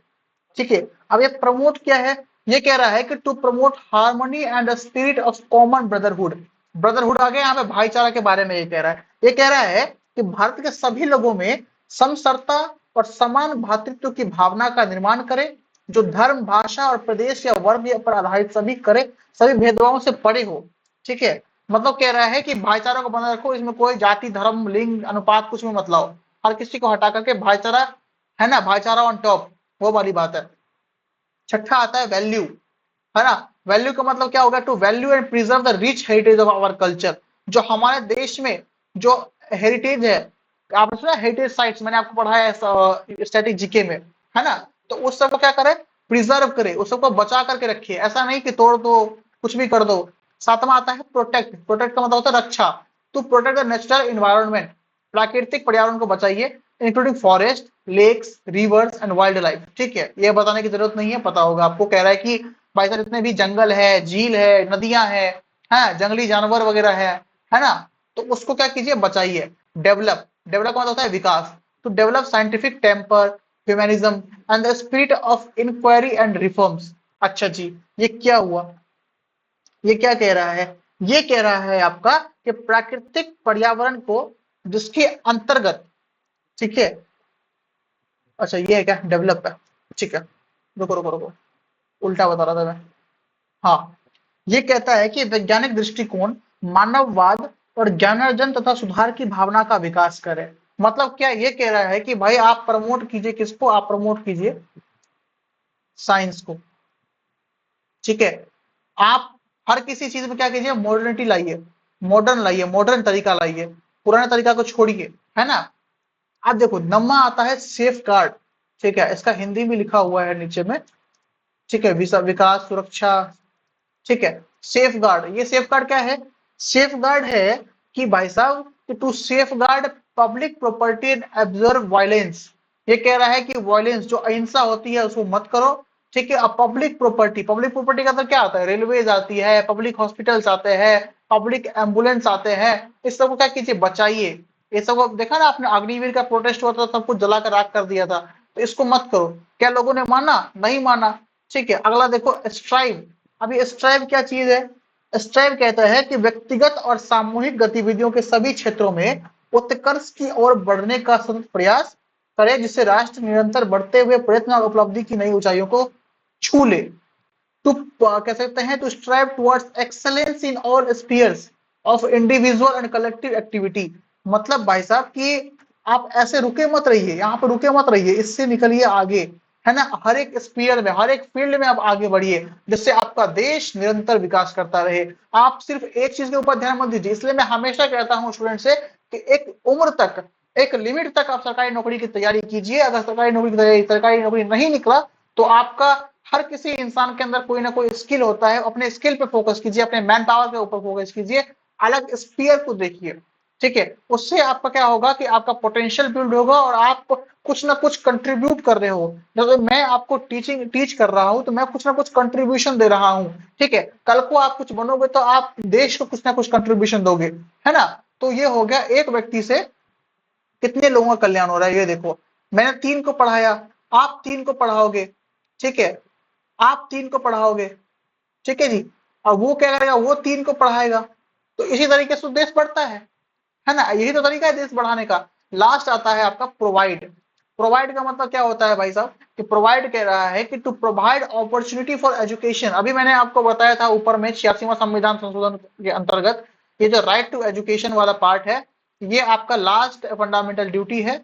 ठीक है, अब ये प्रमोट क्या है? ये कह रहा है कि to promote harmony and the spirit of common brotherhood. Brotherhood आ गया यहाँ पे, भाईचारा के बारे में ये कह रहा है। ये कह रहा है कि भारत के सभी लोगों में समसरता और समान भातृत्व की भावना का निर्माण करे, जो धर्म, भाषा और प्रदेश या वर्ग पर आधारित सभी करे, सभी भेदभावों से परे हो। ठीक है, मतलब कह रहा है कि भाईचारा को बनाए रखो, इसमें कोई जाति, धर्म, लिंग, अनुपात कुछ भी मत लाओ। हर किसी को हटा करके भाईचारा, है ना, भाईचारा ऑन टॉप, वो वाली बात है। छठा आता है वैल्यू, है ना। वैल्यू का मतलब क्या होगा? To value and preserve the rich heritage of our culture. जो हमारे देश में जो हेरिटेज है, आपने सुना हेरिटेज साइट्स, मैंने आपको पढ़ाया है स्टैटिक जीके में, है ना। तो उस सबको क्या करे? प्रिजर्व करे, उस सबको बचा करके रखिए, ऐसा नहीं कि तोड़ दो, कुछ भी कर दो। सातवां आता है प्रोटेक्ट। प्रोटेक्ट का मतलब होता है रक्षा। To protect the natural environment, प्राकृतिक पर्यावरण को बचाइए, including forest, lakes, rivers and wildlife. ठीक है, ये बताने की जरूरत नहीं है, पता होगा आपको। कह रहा है कि भाई साहब जितने भी जंगल है, झील है, नदियां है, जंगली जानवर वगैरह है ना, तो उसको क्या कीजिए? बचाइए। डेवलप, डेवलप मतलब होता है विकास, to develop scientific temper, humanism and the spirit of inquiry and reforms. अच्छा जी, ये क्या हुआ, ये क्या कह रहा है, ये कह रहा है आपका कि प्राकृतिक पर्यावरण को जिसके अंतर्गत, ठीक है, अच्छा ये है क्या डेवलप है, ठीक है, रुको रुको रुको, उल्टा बता रहा था मैं। हाँ, ये कहता है कि वैज्ञानिक दृष्टिकोण मानववाद और ज्ञानार्जन तथा सुधार की भावना का विकास करे। मतलब क्या ये कह रहा है कि भाई आप प्रमोट कीजिए, किसको आप प्रमोट कीजिए, साइंस को, ठीक है। आप हर किसी चीज में क्या कीजिए, मॉडर्निटी लाइए, मॉडर्न लाइए, मॉडर्न तरीका लाइए, पुराने तरीका को छोड़िए, है ना। आप देखो नमा आता है सेफ गार्ड, ठीक है, इसका हिंदी में लिखा हुआ है नीचे में, ठीक है, विकास सुरक्षा, ठीक है। सेफ गार्ड, ये सेफ गार्ड क्या है, सेफ गार्ड है कि भाई साहब to safeguard public property and observe violence. ये कह रहा है कि वायलेंस जो अहिंसा होती है उसको मत करो, ठीक है। अब पब्लिक प्रॉपर्टी, पब्लिक प्रॉपर्टी का तो क्या आता है, रेलवेज आती है, पब्लिक हॉस्पिटल्स आते हैं, पब्लिक एम्बुलेंस आते हैं, इस सबको क्या कीजिए, बचाइए। ये सब देखा ना आपने, अग्निवीर का प्रोटेस्ट हुआ था, सब कुछ जलाकर राख कर दिया था, तो इसको मत करो। क्या लोगों ने माना, नहीं माना, ठीक है। अगला देखो स्ट्राइव, अभी स्ट्राइव क्या चीज है, स्ट्राइव कहता है कि व्यक्तिगत और सामूहिक गतिविधियों के सभी क्षेत्रों में उत्कर्ष की ओर बढ़ने का सतत प्रयास करे, जिससे राष्ट्र निरंतर बढ़ते हुए प्रयत्न और उपलब्धि की नई ऊंचाइयों को छू ले। टू कह सकते हैं to strive towards excellence in all spheres of individual and collective activity. मतलब भाई साहब कि आप ऐसे रुके मत रहिए, यहाँ पर रुके मत रहिए, इससे निकलिए आगे, है ना। हर एक स्पीयर में, हर एक फील्ड में आप आगे बढ़िए, जिससे आपका देश निरंतर विकास करता रहे। आप सिर्फ एक चीज के ऊपर ध्यान मत दीजिए। इसलिए मैं हमेशा कहता हूँ स्टूडेंट से कि एक उम्र तक, एक लिमिट तक आप सरकारी नौकरी की तैयारी कीजिए। अगर सरकारी नौकरी की तैयारी, सरकारी नौकरी नहीं निकला तो आपका, हर किसी इंसान के अंदर कोई ना कोई स्किल होता है, अपने स्किल पे फोकस कीजिए, अपने मैन पावर के ऊपर फोकस कीजिए, अलग स्पीयर को देखिए, ठीक है। उससे आपका क्या होगा कि आपका पोटेंशियल बिल्ड होगा और आप कुछ ना कुछ कंट्रीब्यूट कर रहे हो। जैसे मैं आपको टीच कर रहा हूं तो मैं कुछ ना कुछ कंट्रीब्यूशन दे रहा हूं, ठीक है। कल को आप कुछ बनोगे तो आप देश को कुछ ना कुछ कंट्रीब्यूशन दोगे, है ना। तो ये हो गया एक व्यक्ति से कितने लोगों का कल्याण हो रहा है, ये देखो। मैंने 3 को पढ़ाया, आप 3 को पढ़ाओगे, ठीक है, आप 3 को पढ़ाओगे, ठीक है जी। और वो क्या करेगा, वो 3 को पढ़ाएगा। तो इसी तरीके से देश बढ़ता है ना। यही तो तरीका है देश बढ़ाने का। लास्ट आता है आपका प्रोवाइड। प्रोवाइड का मतलब क्या होता है भाई साहब, कि प्रोवाइड कह रहा है कि to provide opportunity for education. अभी मैंने आपको बताया था ऊपर में 86वां संविधान संशोधन के अंतर्गत ये जो राइट टू एजुकेशन वाला पार्ट है, ये आपका लास्ट फंडामेंटल ड्यूटी है,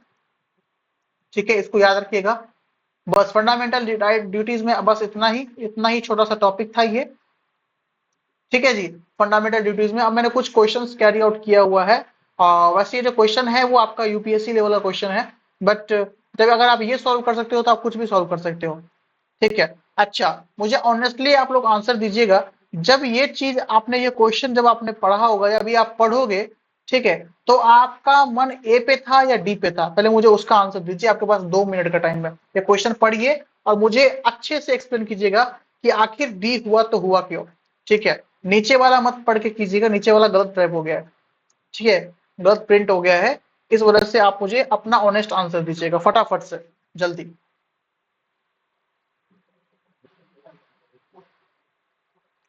ठीक है, इसको याद रखिएगा। बस फंडामेंटल राइट ड्यूटीज में बस इतना ही छोटा सा टॉपिक था ये, ठीक है जी। फंडामेंटल ड्यूटीज में अब मैंने कुछ क्वेश्चंस कैरी आउट किया हुआ है। वैसे ये जो क्वेश्चन है वो आपका यूपीएससी लेवल का क्वेश्चन है, बट जब अगर आप ये सॉल्व कर सकते हो तो आप कुछ भी सॉल्व कर सकते हो, ठीक है। अच्छा, मुझे ऑनेस्टली आप लोग आंसर दीजिएगा, जब ये चीज आपने, ये क्वेश्चन जब आपने पढ़ा होगा या अभी आप पढ़ोगे, ठीक है, तो आपका मन ए पे था या डी पे था, पहले मुझे उसका आंसर दीजिए। आपके पास 2 मिनट का टाइम है, ये क्वेश्चन पढ़िए और मुझे अच्छे से एक्सप्लेन कीजिएगा कि आखिर डी हुआ तो हुआ क्यों, ठीक है। नीचे वाला मत पढ़ के कीजिएगा, नीचे वाला गलत टाइप हो गया है, ठीक है, गलत प्रिंट हो गया है। इस वजह से आप मुझे अपना ऑनेस्ट आंसर दीजिएगा फटाफट से, जल्दी।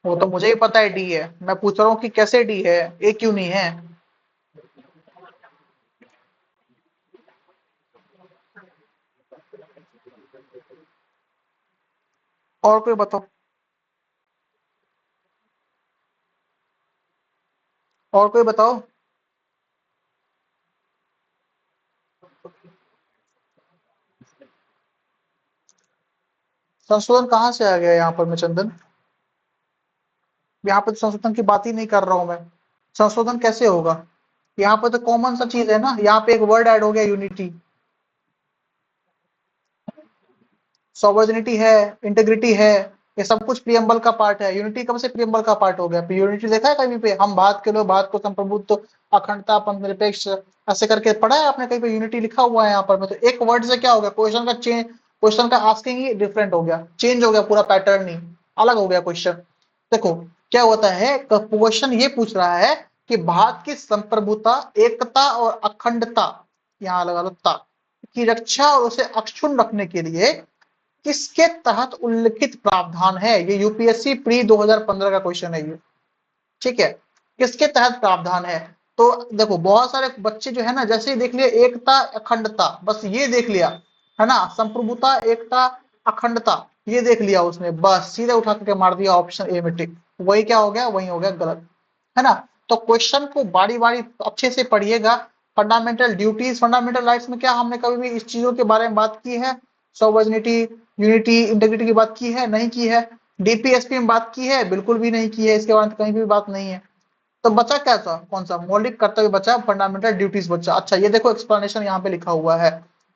वो तो मुझे ही पता है डी है, मैं पूछ रहा हूँ कि कैसे डी है, ए क्यों नहीं है। और कोई बताओ, और कोई बताओ। संशोधन कहाँ से आ गया यहाँ पर, मैं चंदन, यहाँ पर संशोधन की बात ही नहीं कर रहा हूँ मैं। संशोधन कैसे होगा, यहाँ पर तो कॉमन सा चीज है ना, यहाँ पे एक वर्ड ऐड हो गया, यूनिटी। सॉवर्जिनिटी है, इंटीग्रिटी है, ये सब कुछ प्रियम्बल का पार्ट है। यूनिटी कब से प्रियम्बल का पार्ट हो गया, यूनिटी देखा है कहीं पे, हम भारत के लोग, भारत को संप्रभुत्व, अखंडता, पंथनिरपेक्ष, ऐसे करके पढ़ा है आपने कहीं पे, यूनिटी लिखा हुआ है यहाँ पर में। तो एक वर्ड से क्या हो गया, क्वेश्चन का चेंज, क्वेश्चन का आस्किंग ही डिफरेंट हो गया, चेंज हो गया, पूरा पैटर्न ही अलग हो गया क्वेश्चन। देखो क्या होता है, क्वेश्चन ये पूछ रहा है कि भारत की संप्रभुता, एकता और अखंडता, यहाँ लगा लो ता, की रक्षा और उसे अक्षुण्ण रखने के लिए किसके तहत उल्लिखित प्रावधान है। ये यूपीएससी प्री 2015 का क्वेश्चन है ये, ठीक है। किसके तहत प्रावधान है। तो देखो बहुत सारे बच्चे जो है ना, जैसे ही देख लिया एकता अखंडता, बस ये देख लिया है ना, संप्रभुता एकता अखंडता, ये देख लिया उसने, बस सीधे उठा करके मार दिया ऑप्शन ए में टिक, वही क्या हो गया, वही हो गया गलत, है ना। तो क्वेश्चन को बारी बारी अच्छे से पढ़िएगा। फंडामेंटल ड्यूटीज फंडामेंटल राइट्स में क्या हमने कभी भी इस चीजों के बारे में बात की है, सोवर्निटी यूनिटी इंटीग्रिटी की बात की है, नहीं की है। डीपीएसपी में बात की है, बिल्कुल भी नहीं की है, इसके बाद कहीं भी बात नहीं है। तो बचा क्या था, कौन सा मौलिक कर्तव्य बचा, फंडामेंटल ड्यूटीज बचा। अच्छा ये देखो एक्सप्लेनेशन यहाँ पे लिखा हुआ है,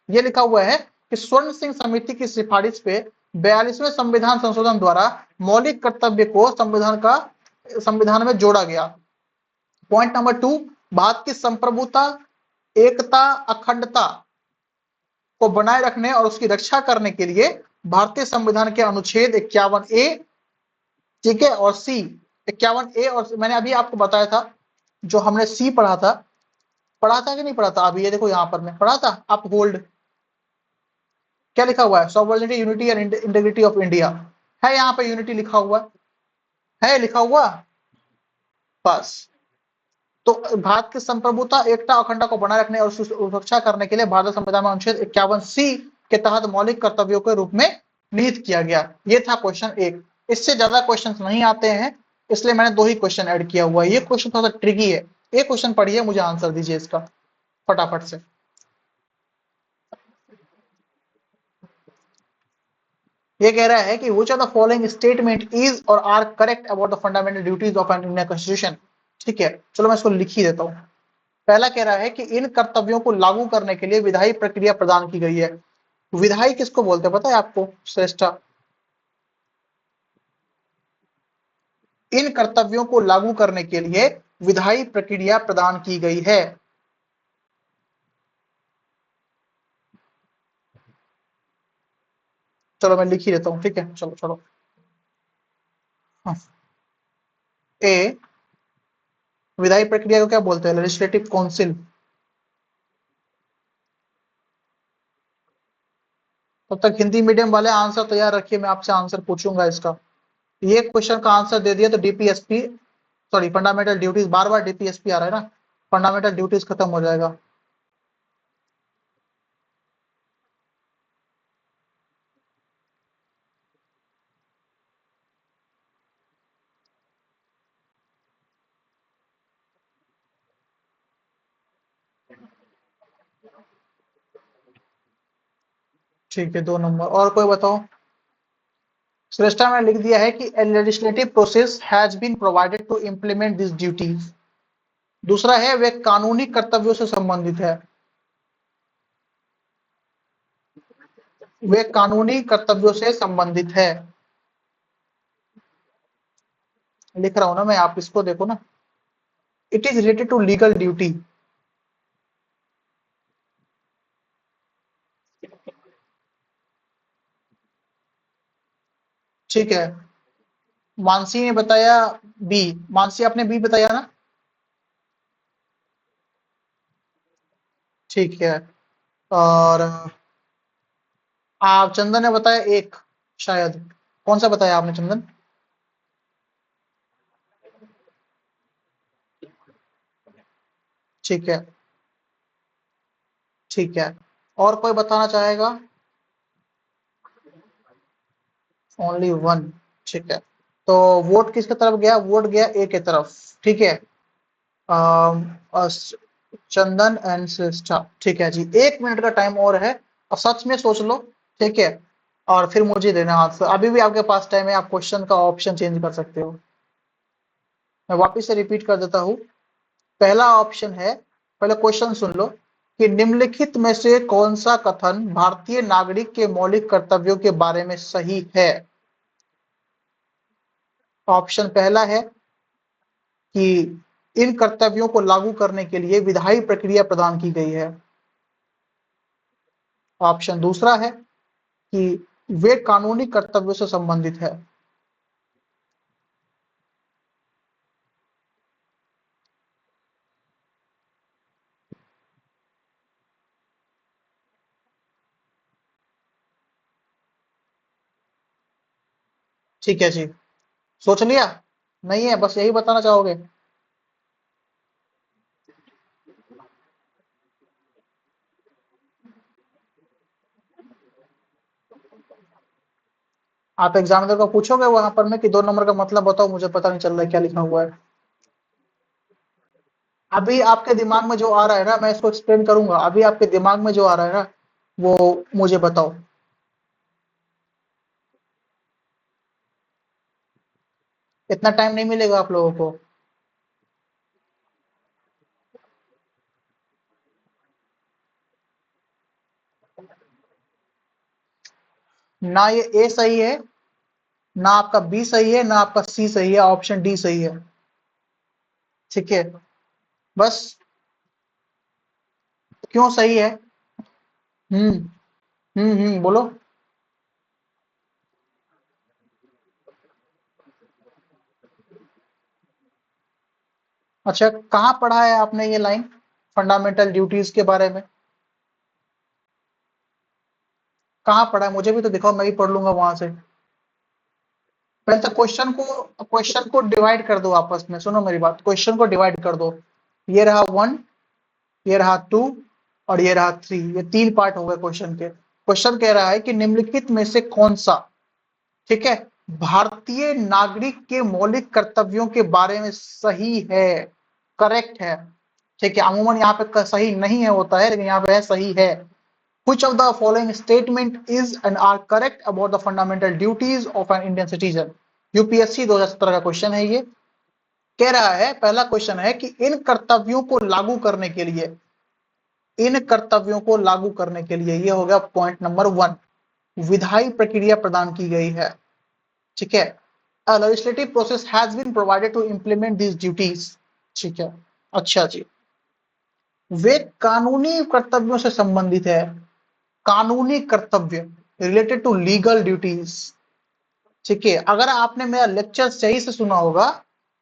ये लिखा हुआ है कि स्वर्ण सिंह समिति की सिफारिश पे 42वें संविधान संशोधन द्वारा मौलिक कर्तव्य को संविधान में जोड़ा गया। पॉइंट नंबर 2, भारत की संप्रभुता एकता अखंडता को बनाए रखने और उसकी रक्षा करने के लिए भारतीय संविधान के अनुच्छेद 51A, ठीक है, और सी 51A, और मैंने अभी आपको बताया था जो हमने सी पढ़ा था कि नहीं पढ़ा था। अभी ये देखो यहाँ पर मैं पढ़ा था, आप होल्ड क्या लिखा हुआ है, sovereignty unity and integrity of India, है यहाँ पे यूनिटी लिखा हुआ है लिखा हुआ, बस। तो भारत की संप्रभुता एकता अखंडता को बनाए रखने और सुरक्षा करने के लिए भारत संविधान में अनुच्छेद 51C के तहत मौलिक कर्तव्यों के रूप में निहित किया गया। ये था क्वेश्चन एक, इससे ज्यादा क्वेश्चन नहीं आते हैं, इसलिए मैंने 2 ही क्वेश्चन ऐड किया हुआ है। ये क्वेश्चन थोड़ा सा ट्रिकी है, एक क्वेश्चन पढ़िए, मुझे आंसर दीजिए इसका फटाफट से। ये कह रहा है कि which of the following statement is और are correct about the fundamental duties of an Indian constitution. ठीक है, चलो मैं इसको लिख ही देता हूँ। पहला कह रहा है कि इन कर्तव्यों को लागू करने के लिए विधायी प्रक्रिया प्रदान की गई है। विधायी किसको बोलते हैं पता है आपको, श्रेष्ठा। इन कर्तव्यों को लागू करने के लिए विधायी प्रक्रिया प्रदान की गई है। चलो मैं लिख ही देता हूँ, ठीक है, चलो चलो। हाँ। ए, विधायी प्रक्रिया को क्या बोलते हैं, लेजिस्लेटिव काउंसिल। तब तक हिंदी मीडियम वाले आंसर तैयार रखिए, मैं आपसे आंसर पूछूंगा इसका। ये क्वेश्चन का आंसर दे दिया तो डीपीएसपी, सॉरी फंडामेंटल ड्यूटीज, बार बार डीपीएसपी आ रहा है ना, फंडामेंटल ड्यूटीज खत्म हो जाएगा। ठीक है, 2 नंबर। और कोई बताओ। श्रेष्ठा में लिख दिया है कि legislative process has been provided to implement this duties. दूसरा है वे कानूनी कर्तव्यों से संबंधित है, वे कानूनी कर्तव्यों से संबंधित है। लिख रहा हूं ना मैं, आप इसको देखो ना, it is related to legal duty. ठीक है, मानसी ने बताया बी, मानसी आपने बी बताया ना, ठीक है। और आप चंदन ने बताया एक, शायद, कौन सा बताया आपने चंदन। ठीक है, ठीक है। और कोई बताना चाहेगा, ओनली वन, ठीक है। तो वोट किसके तरफ गया, वोट गया ए के तरफ, ठीक है। अम, अस- चंदन एंड श्रेष्ठा, ठीक है जी। 1 मिनट का टाइम और है, और सच में सोच लो, ठीक है, और फिर मुझे देना आंसर। अभी भी आपके पास टाइम है, आप क्वेश्चन का ऑप्शन चेंज कर सकते हो। मैं वापस से रिपीट कर देता हूँ। पहला ऑप्शन है, पहले क्वेश्चन सुन लो, कि निम्नलिखित में से कौन सा कथन भारतीय नागरिक के मौलिक कर्तव्यों के बारे में सही है। ऑप्शन पहला है कि इन कर्तव्यों को लागू करने के लिए विधायी प्रक्रिया प्रदान की गई है। ऑप्शन दूसरा है कि वे कानूनी कर्तव्यों से संबंधित है। ठीक है जी, सोच लिया? नहीं है, बस यही बताना चाहोगे? आप एग्जामिनर को पूछोगे वहां पर में कि 2 नंबर का मतलब बताओ, मुझे पता नहीं चल रहा है क्या लिखा हुआ है। अभी आपके दिमाग में जो आ रहा है ना, मैं इसको एक्सप्लेन करूंगा। अभी आपके दिमाग में जो आ रहा है ना, वो मुझे बताओ। इतना टाइम नहीं मिलेगा आप लोगों को। ना ये ए सही है, ना आपका बी सही है, ना आपका सी सही है, ऑप्शन डी सही है। ठीक है, बस। क्यों सही है? हम्म बोलो। अच्छा, कहाँ पढ़ा है आपने ये लाइन, फंडामेंटल ड्यूटीज के बारे में? कहाँ पढ़ा है, मुझे भी तो दिखाओ, मैं भी पढ़ लूंगा वहां से। पहले तो क्वेश्चन को डिवाइड कर दो आपस में, सुनो मेरी बात, क्वेश्चन को डिवाइड कर दो। ये रहा 1, ये रहा 2 और ये रहा 3, ये 3 पार्ट हो गए क्वेश्चन के। क्वेश्चन कह रहा है कि निम्नलिखित में से कौन सा, ठीक है, भारतीय नागरिक के मौलिक कर्तव्यों के बारे में सही है, करेक्ट है। ठीक है, अमूमन यहाँ पे सही नहीं है होता है, लेकिन यहाँ पे है सही है। Which of the following statement is and are correct about the fundamental duties of an Indian citizen? UPSC 2017 का क्वेश्चन है ये। कह रहा है, पहला क्वेश्चन है कि इन कर्तव्यों को लागू करने के लिए, इन कर्तव्यों को लागू करने के लिए, ये हो गया पॉइंट नंबर 1, विधायी प्रक्रिया प्रदान की गई है। ठीक है, a legislative process has been provided to implement these duties। ठीक है, अच्छा जी, वे कानूनी कर्तव्यों से संबंधित है, कानूनी कर्तव्य, रिलेटेड टू लीगल ड्यूटीज। ठीक है, अगर आपने मेरा लेक्चर सही से सुना होगा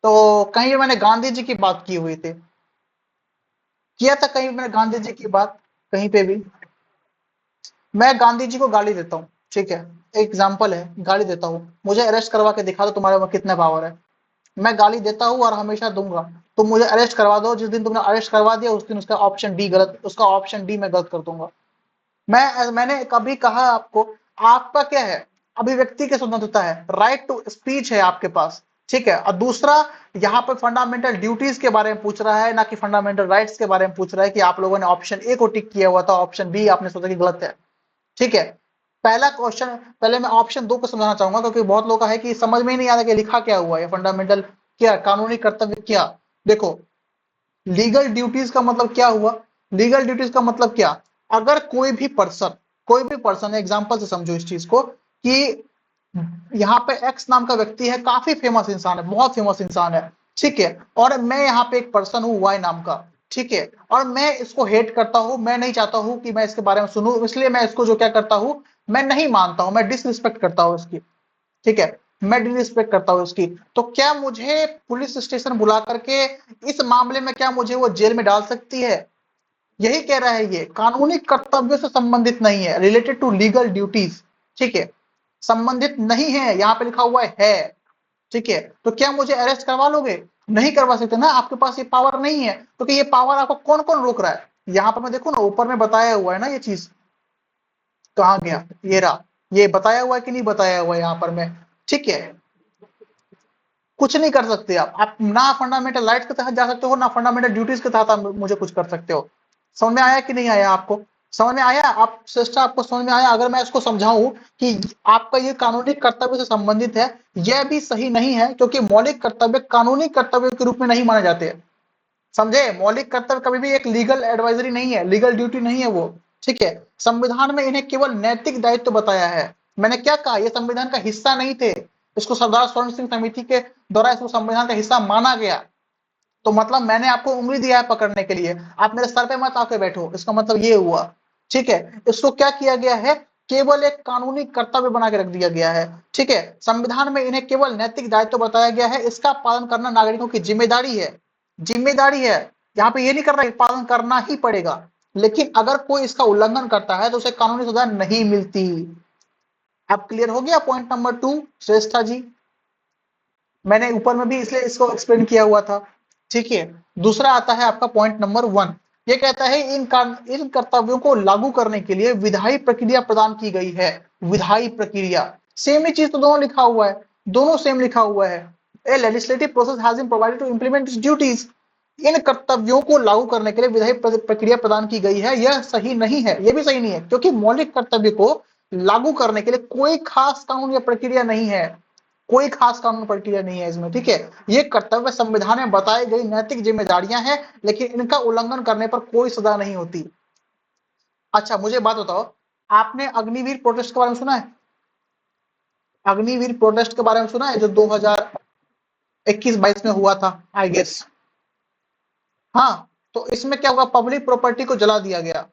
तो कहीं भी मैंने गांधी जी की बात की हुई थी, किया था कहीं मैंने गांधी जी की बात, कहीं पे भी? मैं गांधी जी को गाली देता हूँ, ठीक है, एग्जाम्पल है, गाली देता हूँ, मुझे अरेस्ट करवा के दिखा दो तुम्हारे में कितने पावर है। मैं गाली देता हूँ और हमेशा दूंगा। तुम मुझे अरेस्ट करवा दो, जिस दिन तुमने अरेस्ट करवा दिया उस दिन उसका ऑप्शन डी गलत, उसका ऑप्शन डी मैं गलत कर दूंगा। मैंने कभी कहा आपको, आपका क्या है, अभिव्यक्ति की स्वतंत्रता है, राइट टू स्पीच है आपके पास। ठीक है, और दूसरा, यहाँ पे फंडामेंटल ड्यूटीज के बारे में पूछ रहा है, ना कि फंडामेंटल राइट्स के बारे में पूछ रहा है कि आप लोगों ने ऑप्शन ए को टिक किया हुआ था, ऑप्शन बी आपने सोचा कि गलत है। ठीक है, पहला क्वेश्चन, पहले मैं ऑप्शन 2 को समझाना चाहूंगा, क्योंकि बहुत लोग का है कि समझ में ही नहीं आ रहा कि लिखा क्या हुआ है, फंडामेंटल क्या, कानूनी कर्तव्य क्या। देखो, लीगल ड्यूटीज का मतलब क्या हुआ, लीगल ड्यूटीज का मतलब क्या, अगर कोई भी पर्सन, एग्जांपल से समझो इस चीज को, कि यहाँ पे एक्स नाम का व्यक्ति है, काफी फेमस इंसान है, बहुत फेमस इंसान है। ठीक है, और मैं यहाँ पे एक पर्सन हूँ वाई नाम का। ठीक है, और मैं इसको हेट करता हूँ, मैं नहीं चाहता हूँ कि मैं इसके बारे में सुनूं, इसलिए मैं इसको जो क्या करता हूँ, मैं नहीं मानता हूँ, मैं डिसरिस्पेक्ट करता हूँ इसकी। ठीक है, मैं डिसरिस्पेक्ट करता हूँ इसकी, तो क्या मुझे पुलिस स्टेशन बुला करके इस मामले में क्या मुझे वो जेल में डाल सकती है? यही कह रहा है, ये कानूनी कर्तव्य से संबंधित नहीं है, रिलेटेड टू लीगल ड्यूटीज। ठीक है, संबंधित नहीं है, यहाँ पे लिखा हुआ है। ठीक है, तो क्या मुझे अरेस्ट करवा लोगे? नहीं करवा सकते ना, आपके पास ये पावर नहीं है, क्योंकि ये पावर आपको कौन कौन रोक रहा है? यहाँ पर मैं देखो ना, ऊपर में बताया हुआ है ना ये चीज, कहाँ गया, ये रहा, ये बताया हुआ है कि नहीं बताया हुआ है यहाँ पर में। ठीक है, कुछ नहीं कर सकते आप ना फंडामेंटल राइट्स के तहत जा सकते हो, ना फंडामेंटल ड्यूटीज के तहत आप मुझे कुछ कर सकते हो। समझ में आया कि नहीं आया आपको? समझ में आया आप श्रेष्ठ, आपको समझ में आया? अगर मैं इसको समझाऊं कि आपका ये कानूनी कर्तव्य से संबंधित है, यह भी सही नहीं है, क्योंकि मौलिक कर्तव्य कानूनी कर्तव्य के रूप में नहीं माने जाते। समझे, मौलिक कर्तव्य कभी भी एक लीगल एडवाइजरी नहीं है, लीगल ड्यूटी नहीं है वो। ठीक है, संविधान में इन्हें केवल नैतिक दायित्व बताया है। मैंने क्या कहा, ये संविधान का हिस्सा नहीं थे, इसको सरदार स्वर्ण सिंह समिति के द्वारा इसको संविधान का हिस्सा माना गया। तो मतलब मैंने आपको उंगली दिया है पकड़ने के लिए, आप मेरे सर पे मत आके बैठो, इसका मतलब ये हुआ। ठीक है, इसको क्या किया गया है, केवल एक कानूनी कर्तव्य बना के रख दिया गया है। ठीक है, संविधान में इन्हें केवल नैतिक दायित्व बताया गया है, इसका पालन करना नागरिकों की जिम्मेदारी है। जिम्मेदारी है, यहाँ पे ये नहीं कर रहा है पालन करना ही पड़ेगा, लेकिन अगर कोई इसका उल्लंघन करता है तो उसे कानूनी सजा नहीं मिलती। अब क्लियर हो गया पॉइंट नंबर 2 श्रेष्ठा जी? मैंने ऊपर में भी इसलिए इसको एक्सप्लेन किया हुआ था। ठीक है, दूसरा आता है आपका पॉइंट नंबर 1। ये कहता है इन कर्तव्यों को लागू करने के लिए विधायी प्रक्रिया प्रदान की गई है। विधायी प्रक्रिया, सेम ही चीज तो दोनों लिखा हुआ है, दोनों सेम लिखा हुआ है। A legislative process has been provided to implement its duties. इन कर्तव्यों को लागू करने के लिए विधायी प्रक्रिया प्रदान की गई है, यह सही नहीं है, यह भी सही नहीं है, क्योंकि मौलिक कर्तव्य को लागू करने के लिए कोई खास कानून या प्रक्रिया नहीं है, कोई खास कानून प्रक्रिया नहीं है इसमें। ठीक है, ये कर्तव्य संविधान में बताई गई नैतिक जिम्मेदारियां हैं, लेकिन इनका उल्लंघन करने पर कोई सजा नहीं होती। अच्छा मुझे बात बताओ, आपने अग्निवीर प्रोटेस्ट के बारे में सुना है? अग्निवीर प्रोटेस्ट के बारे में सुना है, जो 2021-22 में हुआ था आई गेस? हाँ, तो इसमें क्या हुआ, पब्लिक प्रॉपर्टी को जला दिया गया।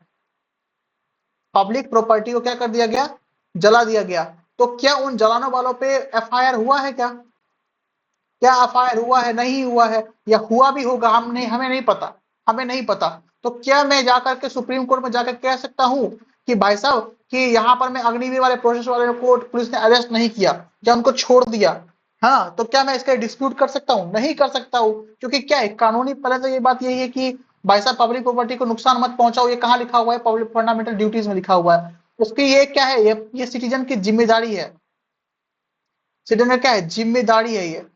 पब्लिक प्रॉपर्टी को क्या कर दिया गया, जला दिया गया। तो क्या उन जलाने वालों पे एफआईआर हुआ है क्या? क्या एफआईआर हुआ है, नहीं हुआ है, या हुआ भी होगा, हमें नहीं पता, हमें नहीं पता। तो क्या मैं जाकर के सुप्रीम कोर्ट में जाकर कह सकता हूं कि भाई साहब कि यहाँ पर मैं अग्निवीर वाले प्रोसेस वाले को पुलिस ने अरेस्ट नहीं किया या उनको छोड़ दिया? हाँ, तो क्या मैं इसका डिस्प्यूट कर सकता हूँ? नहीं कर सकता हूँ, क्योंकि क्या है, कानूनी पहले तो ये बात यही है कि भाई साहब पब्लिक प्रॉपर्टी को नुकसान मत पहुंचाओ, ये कहाँ लिखा हुआ है? पब्लिक फंडामेंटल ड्यूटीज में लिखा हुआ है। उसकी ये क्या है, ये सिटीजन की जिम्मेदारी है, सिटीजन का क्या है, जिम्मेदारी है ये।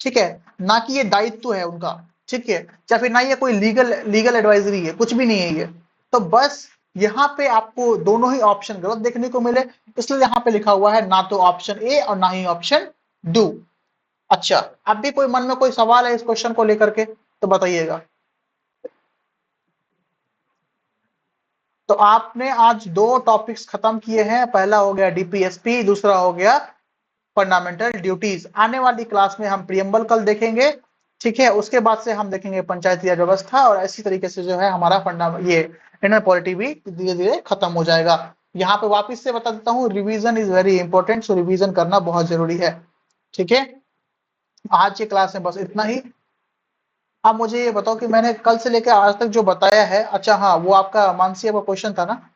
ठीक है, ना कि ये दायित्व है उनका। ठीक है, या फिर ना ये कोई लीगल एडवाइजरी है, कुछ भी नहीं है ये। तो बस यहाँ पे आपको दोनों ही ऑप्शन गलत देखने को मिले, इसलिए यहाँ पे लिखा हुआ है ना तो ऑप्शन ए और ना ही ऑप्शन डू। अच्छा, अब भी कोई मन में कोई सवाल है इस क्वेश्चन को लेकर के तो बताइएगा। तो आपने आज दो टॉपिक्स खत्म किए हैं, पहला हो गया डीपीएसपी, दूसरा हो गया फंडामेंटल ड्यूटीज। आने वाली क्लास में हम प्रियम्बल कल देखेंगे। ठीक है, उसके बाद से हम देखेंगे पंचायती राज व्यवस्था, और इसी तरीके से जो है हमारा ये इंडियन पॉलिटी भी धीरे धीरे खत्म हो जाएगा। यहाँ पे वापिस से बता देता हूँ, revision is very important, so revision करना बहुत जरूरी है। ठीक है, आज की क्लास में बस इतना ही। अब मुझे ये बताओ कि मैंने कल से लेकर आज तक जो बताया है, अच्छा हाँ, वो आपका मानसीय क्वेश्चन था ना?